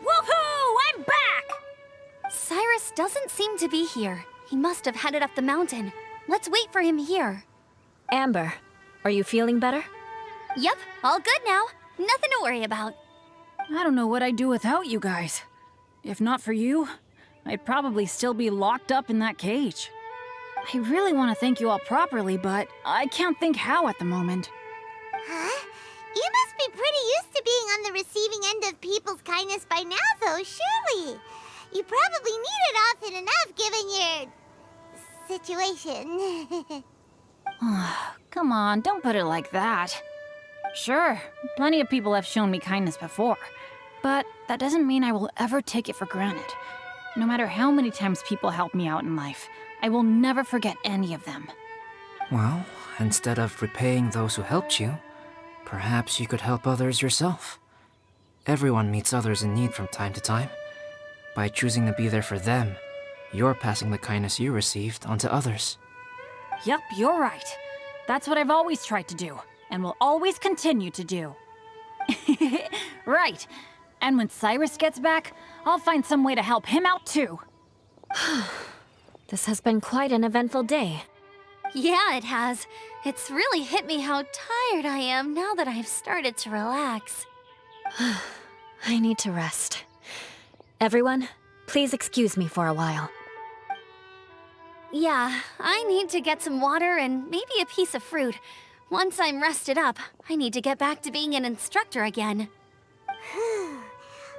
[SPEAKER 7] Woohoo! I'm back!
[SPEAKER 4] Cyrus doesn't seem to be here. He must have headed up the mountain. Let's wait for him here.
[SPEAKER 8] Amber, are you feeling better?
[SPEAKER 4] Yep, all good now. Nothing to worry about.
[SPEAKER 7] I don't know what I'd do without you guys. If not for you, I'd probably still be locked up in that cage. I really want to thank you all properly, but I can't think how at the moment.
[SPEAKER 1] Huh? You must be pretty used to being on the receiving end of people's kindness by now, though, surely. You probably need it often enough, given your... situation.
[SPEAKER 7] Come on, don't put it like that. Sure, plenty of people have shown me kindness before, but that doesn't mean I will ever take it for granted. No matter how many times people help me out in life, I will never forget any of them.
[SPEAKER 6] Well, instead of repaying those who helped you, perhaps you could help others yourself. Everyone meets others in need from time to time. By choosing to be there for them, you're passing the kindness you received on to others.
[SPEAKER 7] Yep, you're right. That's what I've always tried to do, and will always continue to do. Right. And when Cyrus gets back, I'll find some way to help him out too.
[SPEAKER 8] This has been quite an eventful day.
[SPEAKER 4] Yeah, it has. It's really hit me how tired I am now that I've started to relax.
[SPEAKER 8] I need to rest. Everyone, please excuse me for a while.
[SPEAKER 4] Yeah, I need to get some water and maybe a piece of fruit. Once I'm rested up, I need to get back to being an instructor again.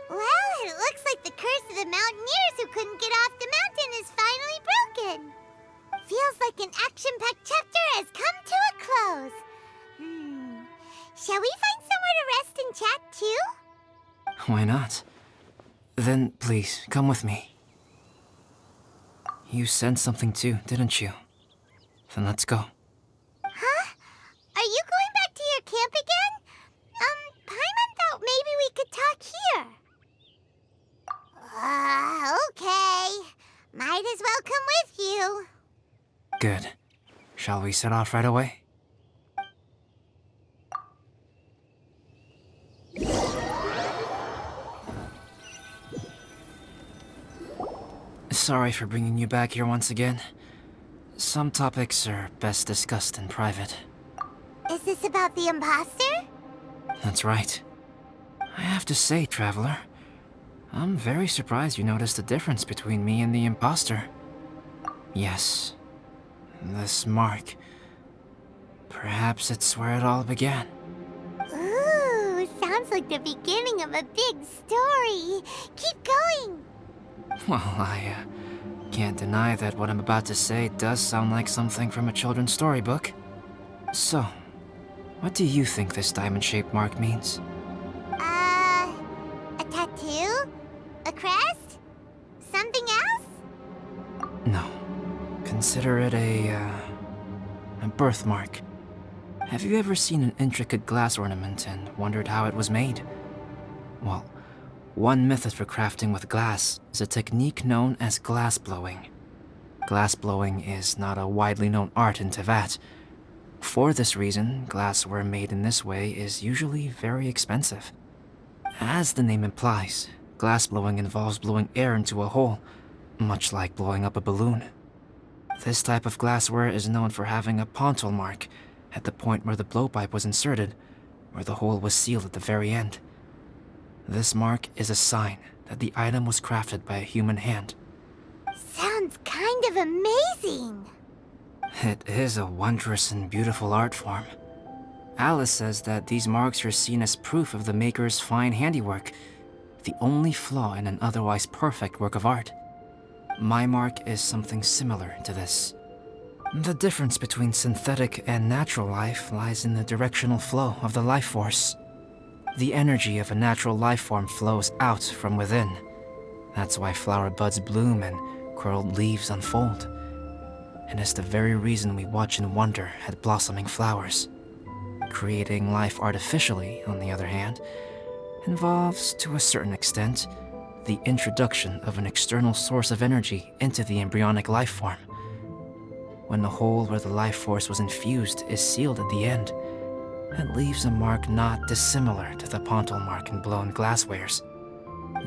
[SPEAKER 1] Well, it looks like the curse of the mountaineers who couldn't get off the mountain is finally broken. Feels like an action-packed chapter has come to a close. Shall we find somewhere to rest and chat too?
[SPEAKER 6] Why not? Then please, come with me. You sensed something too, didn't you? Then let's go.
[SPEAKER 1] Huh? Are you going back to your camp again? Paimon thought maybe we could talk here. Okay. Might as well come with you.
[SPEAKER 6] Good. Shall we set off right away? Sorry for bringing you back here once again. Some topics are best discussed in private.
[SPEAKER 1] Is this about the imposter?
[SPEAKER 6] That's right. I have to say, Traveler, I'm very surprised you noticed the difference between me and the imposter. Yes, this mark. Perhaps it's where it all began.
[SPEAKER 1] Ooh, sounds like the beginning of a big story. Keep going.
[SPEAKER 6] Well, I can't deny that what I'm about to say does sound like something from a children's storybook. So, what do you think this diamond-shaped mark means?
[SPEAKER 1] A tattoo? A crest? Something else?
[SPEAKER 6] No. Consider it a birthmark. Have you ever seen an intricate glass ornament and wondered how it was made? Well, one method for crafting with glass is a technique known as glass blowing. Glass blowing is not a widely known art in Teyvat. For this reason, glassware made in this way is usually very expensive. As the name implies, glass blowing involves blowing air into a hole, much like blowing up a balloon. This type of glassware is known for having a pontal mark at the point where the blowpipe was inserted, where the hole was sealed at the very end. This mark is a sign that the item was crafted by a human hand.
[SPEAKER 1] Sounds kind of amazing.
[SPEAKER 6] It is a wondrous and beautiful art form. Alice says that these marks are seen as proof of the maker's fine handiwork, the only flaw in an otherwise perfect work of art. My mark is something similar to this. The difference between synthetic and natural life lies in the directional flow of the life force. The energy of a natural life form flows out from within. That's why flower buds bloom and curled leaves unfold. And it's the very reason we watch and wonder at blossoming flowers. Creating life artificially, on the other hand, involves, to a certain extent, the introduction of an external source of energy into the embryonic life form. When the hole where the life force was infused is sealed at the end, it leaves a mark not dissimilar to the pontal mark in blown glasswares.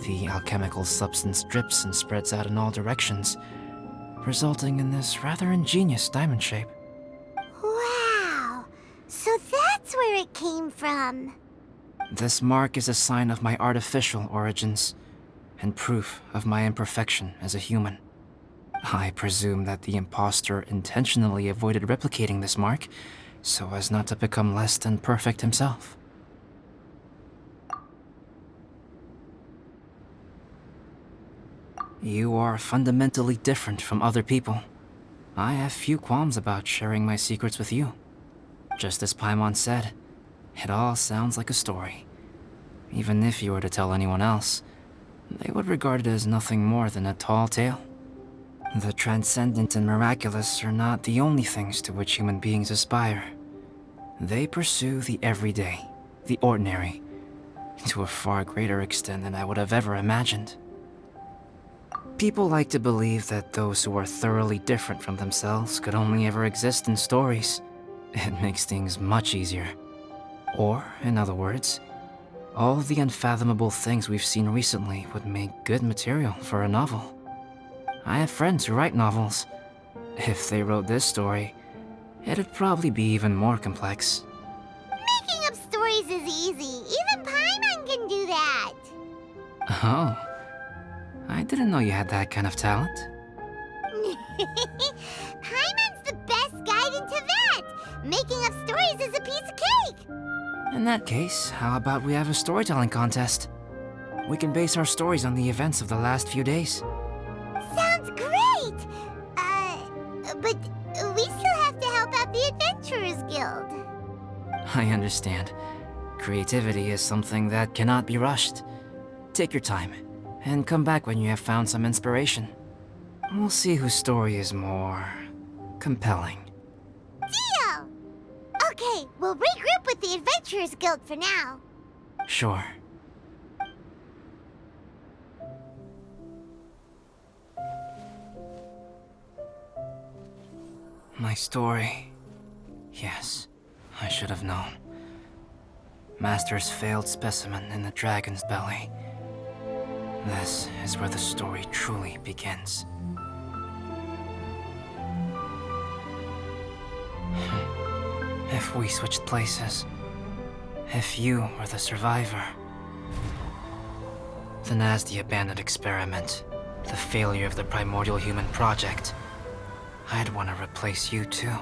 [SPEAKER 6] The alchemical substance drips and spreads out in all directions, resulting in this rather ingenious diamond shape.
[SPEAKER 1] Wow, so that's where it came from.
[SPEAKER 6] This mark is a sign of my artificial origins. and proof of my imperfection as a human. I presume that the impostor intentionally avoided replicating this mark so as not to become less than perfect himself. You are fundamentally different from other people. I have few qualms about sharing my secrets with you. Just as Paimon said, it all sounds like a story. Even if you were to tell anyone else, they would regard it as nothing more than a tall tale. The transcendent and miraculous are not the only things to which human beings aspire. They pursue the everyday, the ordinary, to a far greater extent than I would have ever imagined. People like to believe that those who are thoroughly different from themselves could only ever exist in stories. It makes things much easier. Or, in other words, all the unfathomable things we've seen recently would make good material for a novel. I have friends who write novels. If they wrote this story, it'd probably be even more complex.
[SPEAKER 1] Making up stories is easy. Even Paimon can do that.
[SPEAKER 6] Oh. I didn't know you had that kind of talent.
[SPEAKER 1] Paimon's the best guide into that. Making up stories is a piece of cake.
[SPEAKER 6] In that case, how about we have a storytelling contest? We can base our stories on the events of the last few days.
[SPEAKER 1] Sounds great! But we still have to help out the Adventurers Guild.
[SPEAKER 6] I understand. Creativity is something that cannot be rushed. Take your time, and come back when you have found some inspiration. We'll see whose story is more compelling.
[SPEAKER 1] Deal! Okay, we'll regroup with the Adventurers Guild for now.
[SPEAKER 6] Sure. My story. Yes, I should have known. Master's failed specimen in the dragon's belly. This is where the story truly begins. If we switched places, if you were the survivor, then as the abandoned experiment, the failure of the primordial human project, I'd want to replace you too.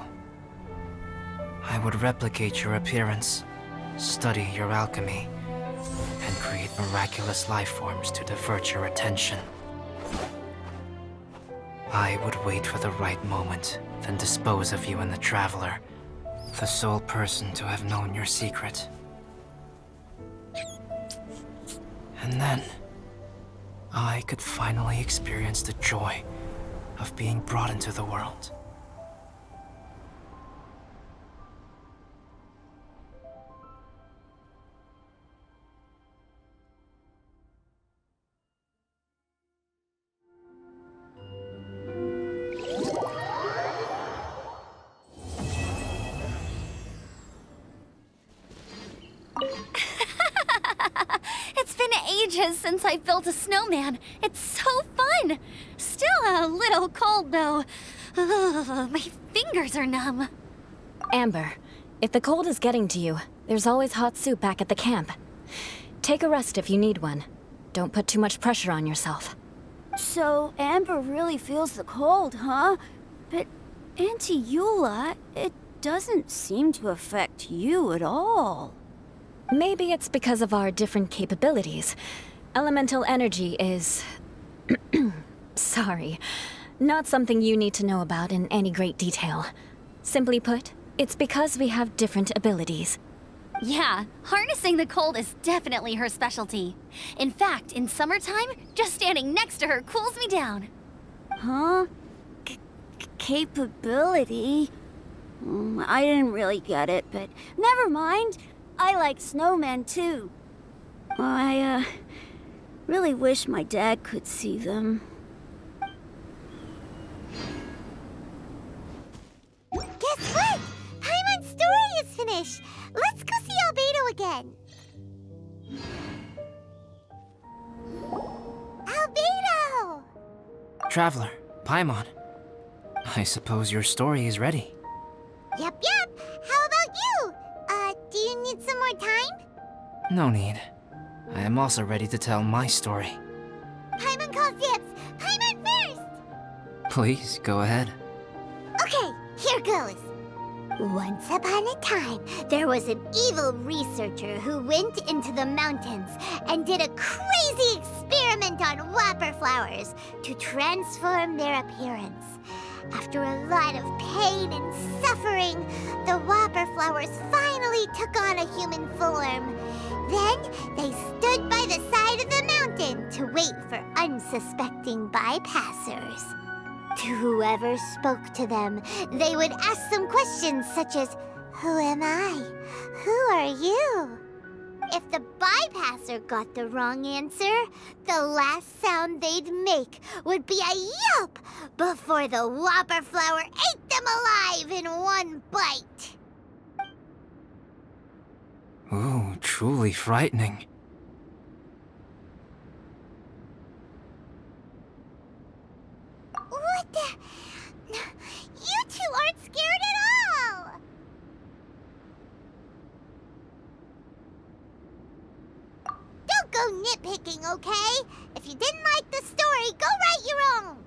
[SPEAKER 6] I would replicate your appearance, study your alchemy, and create miraculous life forms to divert your attention. I would wait for the right moment, then dispose of you in the Traveler, the sole person to have known your secret. And then, I could finally experience the joy of being brought into the world.
[SPEAKER 4] It's been ages since I built a snowman. It's so fun. Still a little cold, though. Ugh, my fingers are numb.
[SPEAKER 8] Amber, if the cold is getting to you, there's always hot soup back at the camp. Take a rest if you need one. Don't put too much pressure on yourself.
[SPEAKER 10] So, Amber really feels the cold, huh? But, Auntie Eula, it doesn't seem to affect you at all.
[SPEAKER 8] Maybe it's because of our different capabilities. Elemental energy is... sorry. Not something you need to know about in any great detail. Simply put, it's because we have different abilities.
[SPEAKER 4] Yeah, harnessing the cold is definitely her specialty. In fact, in summertime, just standing next to her cools me down.
[SPEAKER 10] Huh? Capability? I didn't really get it, but never mind. I like snowmen too. I really wish my dad could see them.
[SPEAKER 1] Guess what? Paimon's story is finished. Let's go see Albedo again. Albedo!
[SPEAKER 6] Traveler, Paimon. I suppose your story is ready.
[SPEAKER 1] Yep. How about you? Do you need some more time?
[SPEAKER 6] No need. I am also ready to tell my story. Please, go ahead.
[SPEAKER 1] Okay, here goes. Once upon a time, there was an evil researcher who went into the mountains and did a crazy experiment on whopper flowers to transform their appearance. After a lot of pain and suffering, the whopper flowers finally took on a human form. Then they stood by the side of the mountain to wait for unsuspecting bypassers. To whoever spoke to them, they would ask some questions such as, "Who am I? Who are you?" If the bypasser got the wrong answer, the last sound they'd make would be a yelp before the whopper flower ate them alive in one bite.
[SPEAKER 6] Ooh, truly frightening.
[SPEAKER 1] What the? You two aren't scared at all! Don't go nitpicking, okay? If you didn't like the story, go write your own!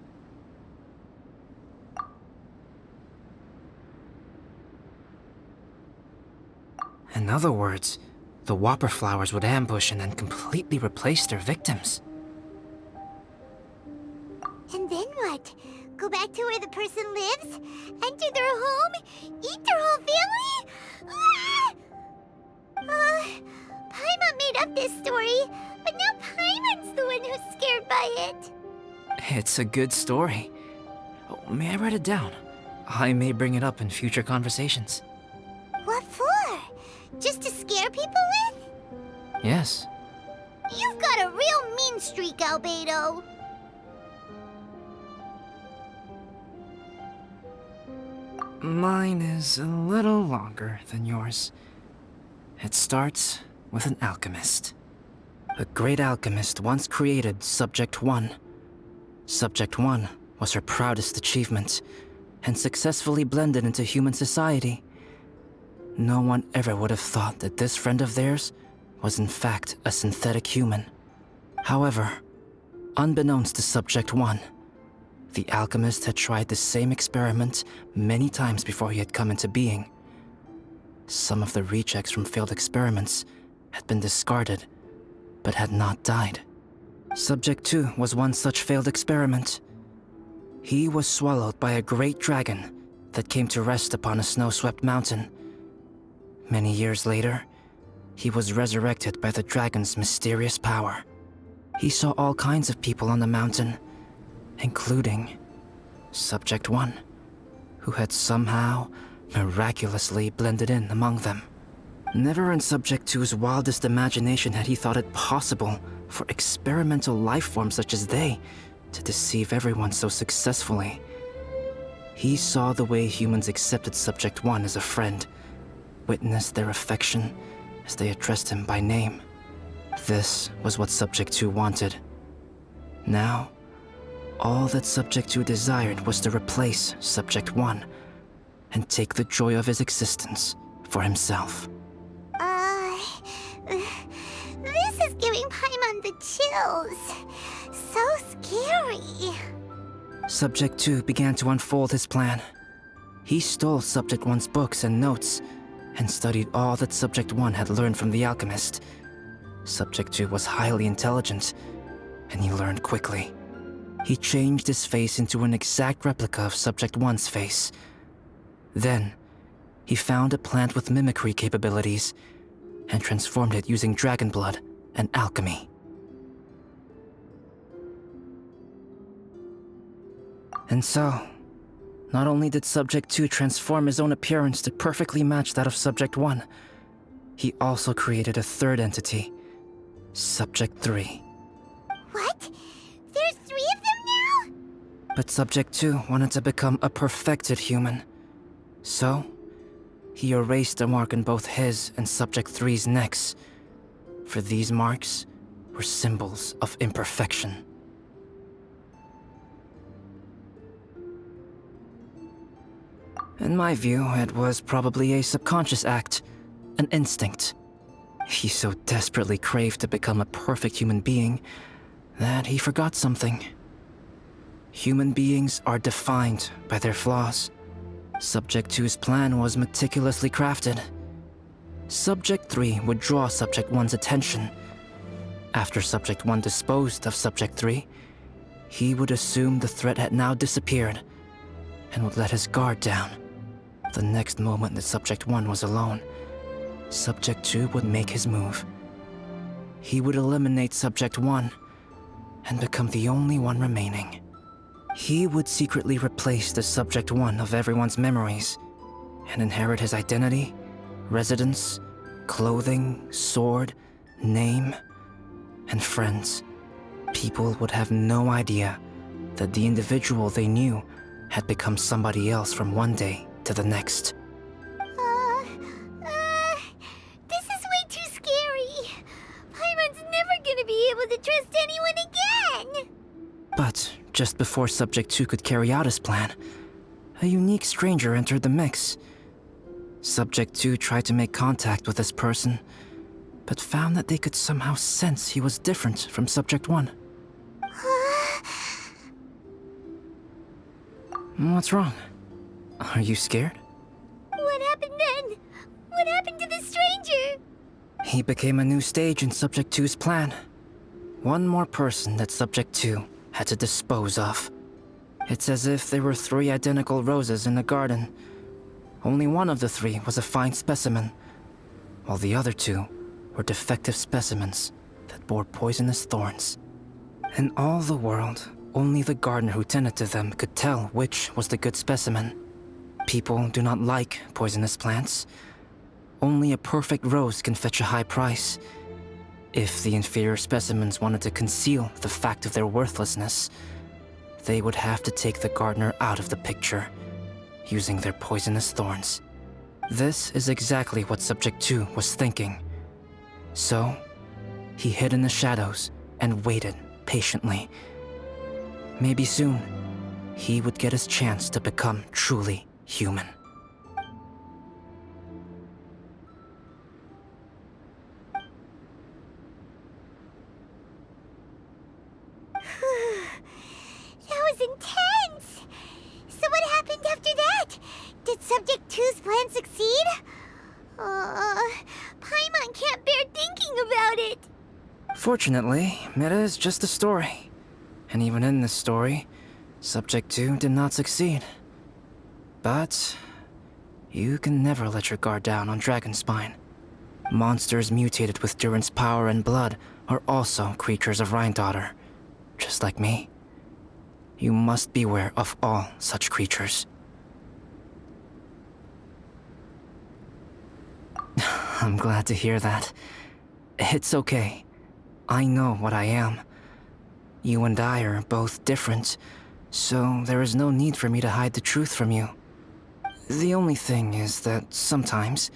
[SPEAKER 6] In other words, the whopper flowers would ambush and then completely replace their victims.
[SPEAKER 1] And then what? Go back to where the person lives? Enter their home? Eat their whole family? Paimon made up this story, but now Paimon's the one who's scared by it.
[SPEAKER 6] It's a good story. Oh, may I write it down? I may bring it up in future conversations.
[SPEAKER 1] What for? Just to scare people with?
[SPEAKER 6] Yes.
[SPEAKER 1] You've got a real mean streak, Albedo.
[SPEAKER 6] Mine is a little longer than yours. It starts with an alchemist. A great alchemist once created Subject 1. Subject 1 was her proudest achievement, and successfully blended into human society. No one ever would have thought that this friend of theirs was in fact a synthetic human. However, unbeknownst to Subject 1, the alchemist had tried the same experiment many times before he had come into being. Some of the rejects from failed experiments had been discarded, but had not died. Subject 2 was one such failed experiment. He was swallowed by a great dragon that came to rest upon a snow-swept mountain. Many years later, he was resurrected by the dragon's mysterious power. He saw all kinds of people on the mountain, including Subject 1, who had somehow miraculously blended in among them. Never in Subject 2's wildest imagination had he thought it possible for experimental life forms such as they to deceive everyone so successfully. He saw the way humans accepted Subject 1 as a friend, witnessed their affection as they addressed him by name. This was what Subject 2 wanted. Now, all that Subject 2 desired was to replace Subject 1 and take the joy of his existence for himself.
[SPEAKER 1] This is giving Paimon the chills. So scary.
[SPEAKER 6] Subject 2 began to unfold his plan. He stole Subject 1's books and notes and studied all that Subject 1 had learned from the alchemist. Subject 2 was highly intelligent, and he learned quickly. He changed his face into an exact replica of Subject 1's face. Then, he found a plant with mimicry capabilities and transformed it using dragon blood and alchemy. And so, not only did Subject 2 transform his own appearance to perfectly match that of Subject 1, he also created a third entity, Subject 3.
[SPEAKER 1] What? There's 3 of them now?
[SPEAKER 6] But Subject 2 wanted to become a perfected human. So, he erased a mark on both his and Subject 3's necks, for these marks were symbols of imperfection. In my view, it was probably a subconscious act, an instinct. He so desperately craved to become a perfect human being that he forgot something. Human beings are defined by their flaws. Subject 2's plan was meticulously crafted. Subject 3 would draw Subject 1's attention. After Subject 1 disposed of Subject 3, he would assume the threat had now disappeared and would let his guard down. The next moment that Subject 1 was alone, Subject 2 would make his move. He would eliminate Subject 1 and become the only one remaining. He would secretly replace the Subject 1 of everyone's memories and inherit his identity, residence, clothing, sword, name, and friends. People would have no idea that the individual they knew had become somebody else from one day to the next.
[SPEAKER 1] This is way too scary. Paimon's never gonna be able to trust anyone again.
[SPEAKER 6] But just before Subject 2 could carry out his plan, a unique stranger entered the mix. Subject 2 tried to make contact with this person, but found that they could somehow sense he was different from Subject 1. What's wrong? Are you scared?
[SPEAKER 1] What happened then? What happened to the stranger?
[SPEAKER 6] He became a new stage in Subject 2's plan. One more person that Subject 2 had to dispose of. It's as if there were 3 identical roses in a garden. Only one of the 3 was a fine specimen, while the other 2 were defective specimens that bore poisonous thorns. In all the world, only the gardener who tended to them could tell which was the good specimen. People do not like poisonous plants. Only a perfect rose can fetch a high price. If the inferior specimens wanted to conceal the fact of their worthlessness, they would have to take the gardener out of the picture, using their poisonous thorns. This is exactly what Subject 2 was thinking. So, he hid in the shadows and waited patiently. Maybe soon, he would get his chance to become truly human.
[SPEAKER 1] That was intense! So what happened after that? Did Subject 2's plan succeed? Paimon can't bear thinking about it.
[SPEAKER 6] Fortunately, it is just a story. And even in this story, Subject 2 did not succeed. But you can never let your guard down on Dragonspine. Monsters mutated with Durin's power and blood are also creatures of Rhine-Daughter, just like me. You must beware of all such creatures. I'm glad to hear that. It's okay. I know what I am. You and I are both different, so there is no need for me to hide the truth from you. The only thing is that sometimes,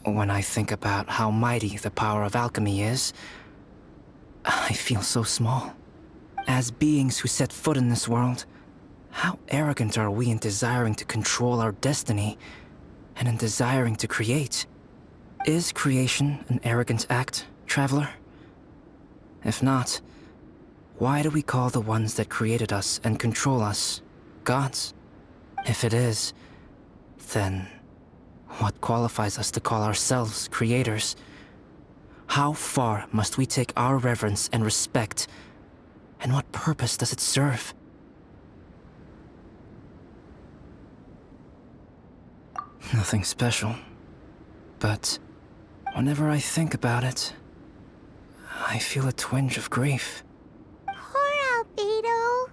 [SPEAKER 6] when I think about how mighty the power of alchemy is, I feel so small. As beings who set foot in this world, how arrogant are we in desiring to control our destiny, and in desiring to create? Is creation an arrogant act, traveler? If not, why do we call the ones that created us and control us gods? If it is, then what qualifies us to call ourselves creators? How far must we take our reverence and respect, and what purpose does it serve? Nothing special, but whenever I think about it, I feel a twinge of grief.
[SPEAKER 1] Poor Albedo.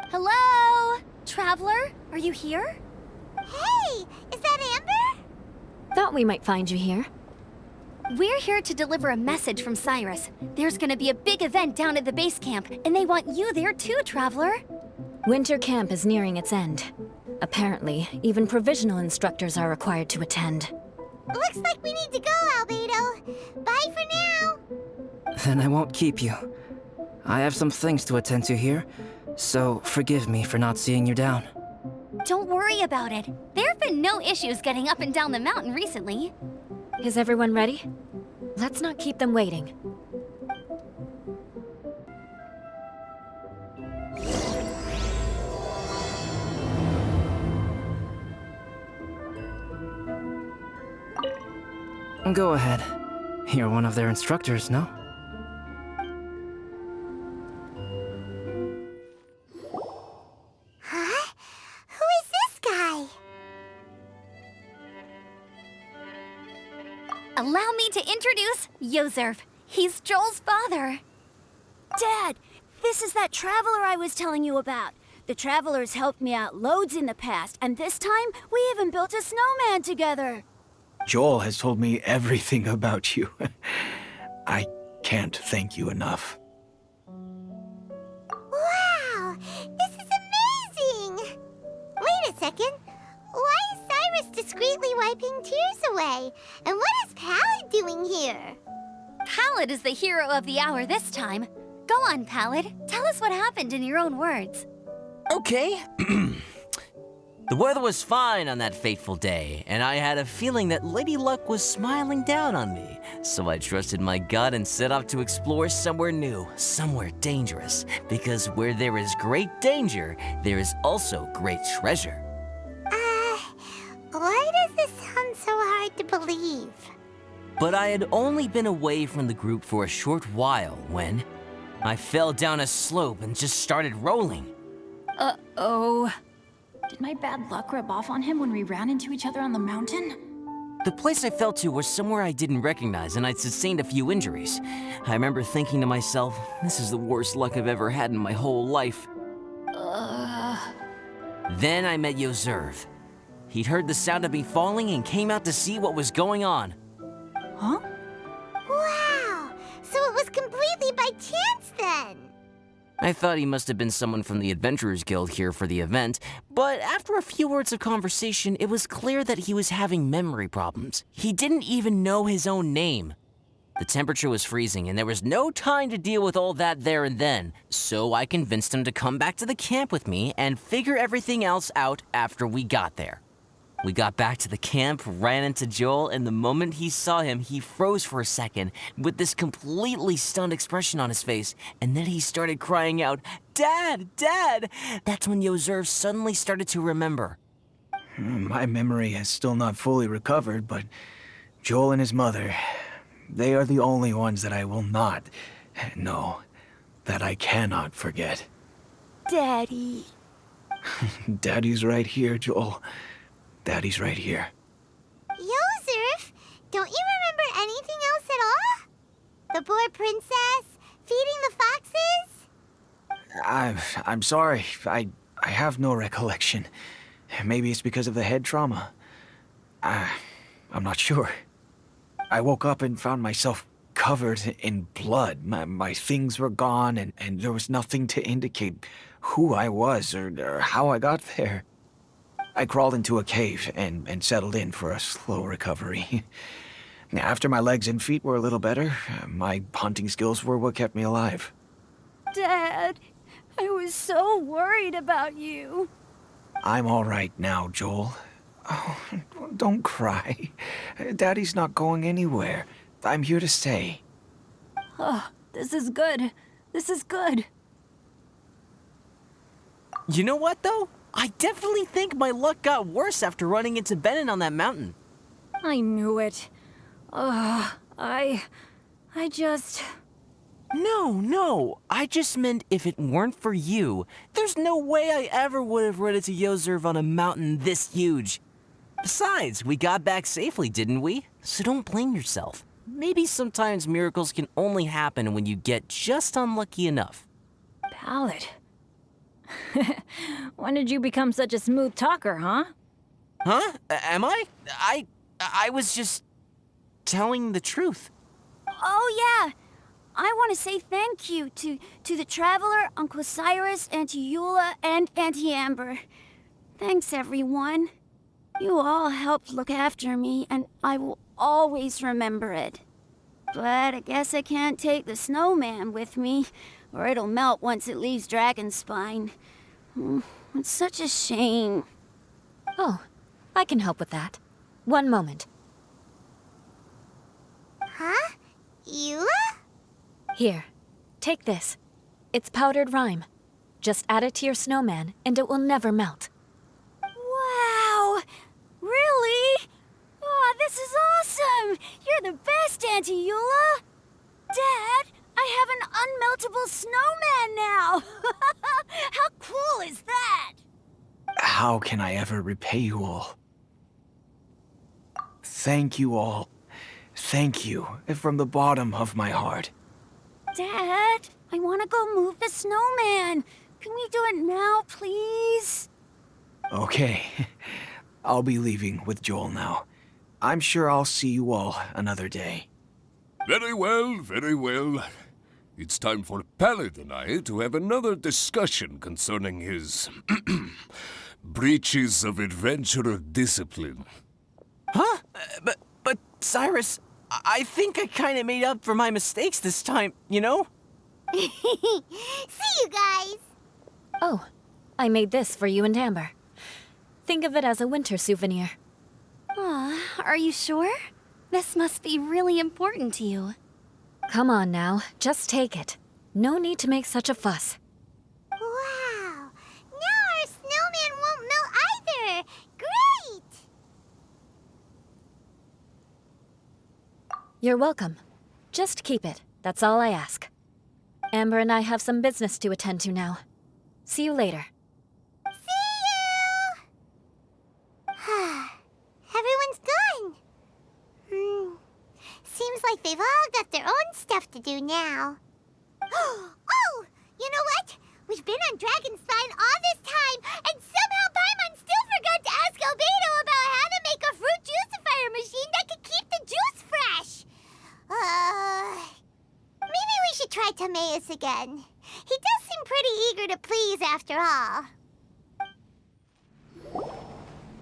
[SPEAKER 4] Hello? Traveler, are you here?
[SPEAKER 1] Hey, is that Amber?
[SPEAKER 8] Thought we might find you here.
[SPEAKER 4] We're here to deliver a message from Cyrus. There's gonna be a big event down at the base camp, and they want you there too, Traveler.
[SPEAKER 8] Winter camp is nearing its end. Apparently, even provisional instructors are required to attend.
[SPEAKER 1] Looks like we need to go, Albedo. Bye for now.
[SPEAKER 6] Then I won't keep you. I have some things to attend to here, so forgive me for not seeing you down.
[SPEAKER 4] Don't worry about it. There have been no issues getting up and down the mountain recently.
[SPEAKER 8] Is everyone ready? Let's not keep them waiting.
[SPEAKER 6] Go ahead. You're one of their instructors, no?
[SPEAKER 1] Huh? Who is this guy?
[SPEAKER 4] Allow me to introduce Yozerf. He's Joel's father.
[SPEAKER 10] Dad, this is that traveler I was telling you about. The traveler's helped me out loads in the past, and this time we even built a snowman together.
[SPEAKER 11] Joel has told me everything about you. I can't thank you enough.
[SPEAKER 1] Wow! This is amazing! Wait a second. Why is Cyrus discreetly wiping tears away? And what is Pallid doing here?
[SPEAKER 4] Pallid is the hero of the hour this time. Go on, Pallid. Tell us what happened in your own words.
[SPEAKER 12] Okay. The weather was fine on that fateful day, and I had a feeling that Lady Luck was smiling down on me. So I trusted my gut and set off to explore somewhere new, somewhere dangerous. Because where there is great danger, there is also great treasure.
[SPEAKER 1] Why does this sound so hard to believe?
[SPEAKER 12] But I had only been away from the group for a short while when I fell down a slope and just started rolling.
[SPEAKER 7] Uh-oh. Did my bad luck rub off on him when we ran into each other on the mountain?
[SPEAKER 12] The place I fell to was somewhere I didn't recognize, and I'd sustained a few injuries. I remember thinking to myself, this is the worst luck I've ever had in my whole life. Then I met Yozerf. He'd heard the sound of me falling and came out to see what was going on.
[SPEAKER 7] Huh?
[SPEAKER 1] Wow! So it was completely by chance then!
[SPEAKER 12] I thought he must have been someone from the Adventurers Guild here for the event, but after a few words of conversation, it was clear that he was having memory problems. He didn't even know his own name. The temperature was freezing, and there was no time to deal with all that there and then, so I convinced him to come back to the camp with me and figure everything else out after we got there. We got back to the camp, ran into Joel, and the moment he saw him, he froze for a second with this completely stunned expression on his face, and then he started crying out, "Dad! Dad!" That's when Yozerf suddenly started to remember.
[SPEAKER 11] My memory has still not fully recovered, but Joel and his mother, they are the only ones that I will not, no, that I cannot forget.
[SPEAKER 10] Daddy.
[SPEAKER 11] Daddy's right here, Joel. Daddy's right here.
[SPEAKER 1] Yozerf, don't you remember anything else at all? The poor princess? Feeding the foxes?
[SPEAKER 11] I'm sorry. I have no recollection. Maybe it's because of the head trauma. I'm not sure. I woke up and found myself covered in blood. My things were gone, and there was nothing to indicate who I was or how I got there. I crawled into a cave and settled in for a slow recovery. After my legs and feet were a little better, my hunting skills were what kept me alive.
[SPEAKER 10] Dad, I was so worried about you.
[SPEAKER 11] I'm all right now, Joel. Oh, don't cry. Daddy's not going anywhere. I'm here to stay.
[SPEAKER 7] Oh, this is good. This is good.
[SPEAKER 12] You know what, though? I definitely think my luck got worse after running into Benin on that mountain.
[SPEAKER 7] I knew it. I just...
[SPEAKER 12] No. I just meant if it weren't for you, there's no way I ever would have run into Yozerf on a mountain this huge. Besides, we got back safely, didn't we? So don't blame yourself. Maybe sometimes miracles can only happen when you get just unlucky enough.
[SPEAKER 7] Pallid. When did you become such a smooth talker, huh?
[SPEAKER 12] Huh? Am I? I was just telling the truth.
[SPEAKER 10] Oh, yeah. I want to say thank you to the Traveler, Uncle Cyrus, Auntie Eula, and Auntie Amber. Thanks, everyone. You all helped look after me, and I will always remember it. But I guess I can't take the snowman with me, or it'll melt once it leaves Dragonspine. It's such a shame.
[SPEAKER 8] Oh, I can help with that. One moment.
[SPEAKER 1] Huh? Eula?
[SPEAKER 8] Here, take this. It's powdered rime. Just add it to your snowman, and it will never melt.
[SPEAKER 10] Wow! Really? Oh, this This is awesome! You're the best, Auntie Eula! Dad, I have an unmeltable snowman now! How cool is that?
[SPEAKER 11] How can I ever repay you all? Thank you all. Thank you from the bottom of my heart.
[SPEAKER 10] Dad, I want to go move the snowman. Can we do it now, please?
[SPEAKER 11] Okay. I'll be leaving with Joel now. I'm sure I'll see you all another day.
[SPEAKER 5] Very well, very well. It's time for Pallet and I to have another discussion concerning his breaches of adventurer discipline.
[SPEAKER 12] Huh? But Cyrus, I think I kind of made up for my mistakes this time, you know?
[SPEAKER 1] See you guys!
[SPEAKER 8] Oh, I made this for you and Amber. Think of it as a winter souvenir.
[SPEAKER 4] Aw, are you sure? This must be really important to you.
[SPEAKER 8] Come on now, just take it. No need to make such a fuss.
[SPEAKER 1] Wow! Now our snowman won't melt either! Great!
[SPEAKER 8] You're welcome. Just keep it. That's all I ask. Amber and I have some business to attend to now. See you later.
[SPEAKER 1] See you! Everyone's gone. Seems like they've all got their own stuff to do now. Oh! You know what? We've been on Dragonspine all this time, and somehow Paimon still forgot to ask Albedo about how to make a fruit juicifier machine that could keep the juice fresh. Maybe we should try Timaeus again. He does seem pretty eager to please after all.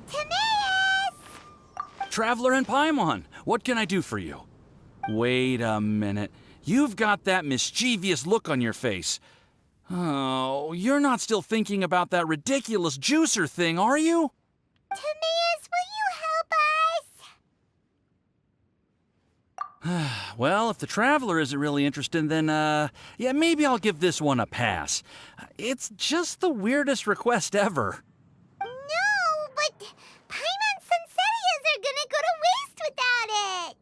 [SPEAKER 1] Timaeus!
[SPEAKER 2] Traveler and Paimon, what can I do for you? Wait a minute. You've got that mischievous look on your face. Oh, you're not still thinking about that ridiculous juicer thing, are you?
[SPEAKER 1] Timaeus, will you help us?
[SPEAKER 2] Well, if the Traveler isn't really interested, then, yeah, maybe I'll give this one a pass. It's just the weirdest request ever.
[SPEAKER 1] No, but Paimon's Sunsetias are gonna go to waste without it.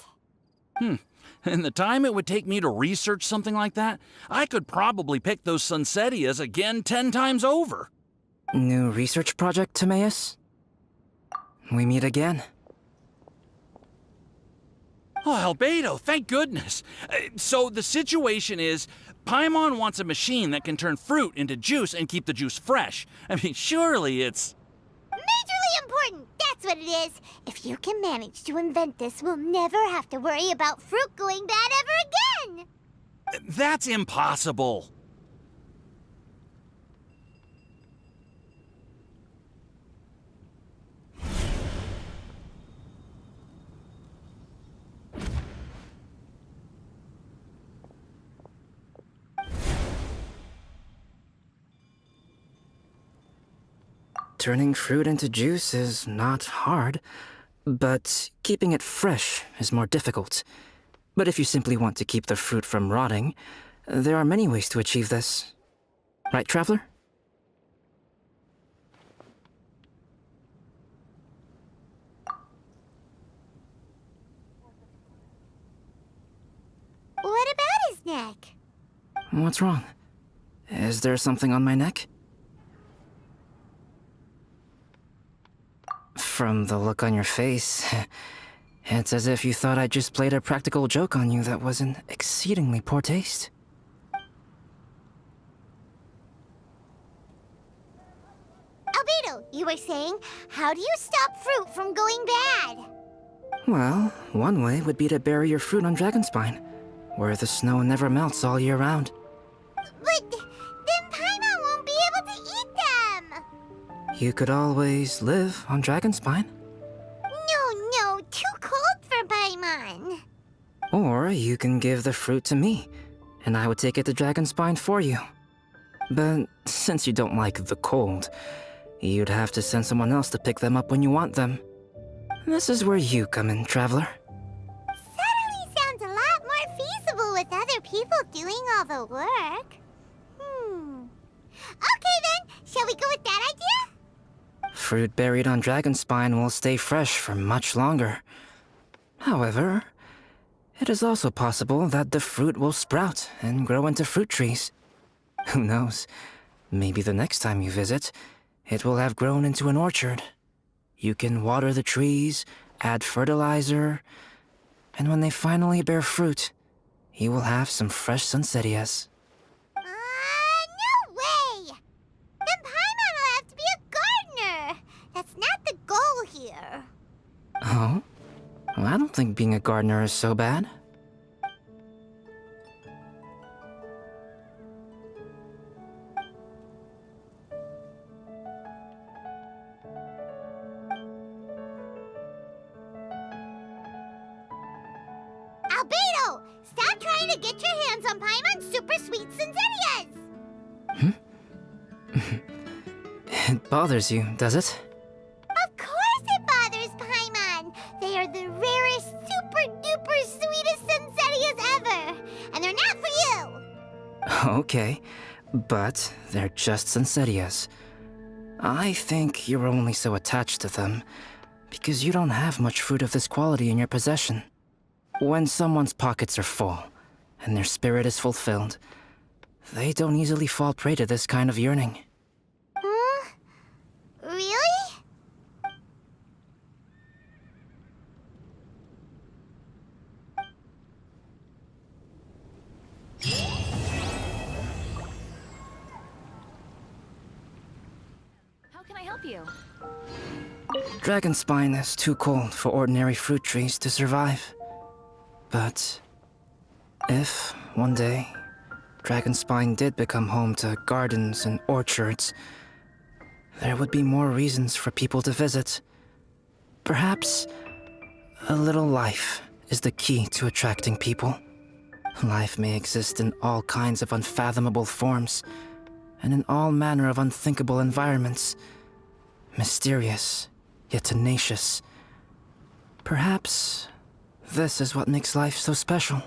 [SPEAKER 2] In the time it would take me to research something like that, I could probably pick those Sunsetias again 10 times over.
[SPEAKER 6] New research project, Timaeus? We meet again.
[SPEAKER 2] Oh, Albedo, thank goodness. So the situation is, Paimon wants a machine that can turn fruit into juice and keep the juice fresh. I mean, surely it's...
[SPEAKER 1] Majorly important, that's what it is. If you can manage to invent this, we'll never have to worry about fruit going bad ever again.
[SPEAKER 2] That's impossible.
[SPEAKER 6] Turning fruit into juice is not hard, but keeping it fresh is more difficult. But if you simply want to keep the fruit from rotting, there are many ways to achieve this. Right, Traveler?
[SPEAKER 1] What about his neck?
[SPEAKER 6] What's wrong? Is there something on my neck? From the look on your face, it's as if you thought I just played a practical joke on you that was in exceedingly poor taste.
[SPEAKER 1] Albedo, you were saying, how do you stop fruit from going bad?
[SPEAKER 6] Well, one way would be to bury your fruit on Dragonspine, where the snow never melts all year round.
[SPEAKER 1] But then Paimon won't be able to eat them!
[SPEAKER 6] You could always live on Dragonspine.
[SPEAKER 1] No, too cold for Paimon.
[SPEAKER 6] Or you can give the fruit to me, and I would take it to Dragonspine for you. But since you don't like the cold, you'd have to send someone else to pick them up when you want them. This is where you come in, Traveler.
[SPEAKER 1] Suddenly sounds a lot more feasible with other people doing all the work. Okay then, shall we go with that idea?
[SPEAKER 6] Fruit buried on Dragonspine will stay fresh for much longer. However, it is also possible that the fruit will sprout and grow into fruit trees. Who knows? Maybe the next time you visit, it will have grown into an orchard. You can water the trees, add fertilizer, and when they finally bear fruit, you will have some fresh sunsettias.
[SPEAKER 1] No way! Then Paimon will have to be a gardener! That's not the goal here.
[SPEAKER 6] Oh? Well, I don't think being a gardener is so bad.
[SPEAKER 1] Albedo! Stop trying to get your hands on Paimon's super sweet Sinzetias!
[SPEAKER 6] It bothers you, does it?
[SPEAKER 1] Of course it bothers Paimon! They are the rarest, super-duper sweetest Sinzetias ever! And they're not for you!
[SPEAKER 6] Okay, but they're just Sunsettias. I think you're only so attached to them because you don't have much fruit of this quality in your possession. When someone's pockets are full and their spirit is fulfilled, they don't easily fall prey to this kind of yearning.
[SPEAKER 1] Really?
[SPEAKER 8] How can I help you?
[SPEAKER 6] Dragonspine is too cold for ordinary fruit trees to survive. But if, one day, Dragonspine did become home to gardens and orchards, there would be more reasons for people to visit. Perhaps a little life is the key to attracting people. Life may exist in all kinds of unfathomable forms, and in all manner of unthinkable environments. Mysterious, yet tenacious. Perhaps this is what makes life so special.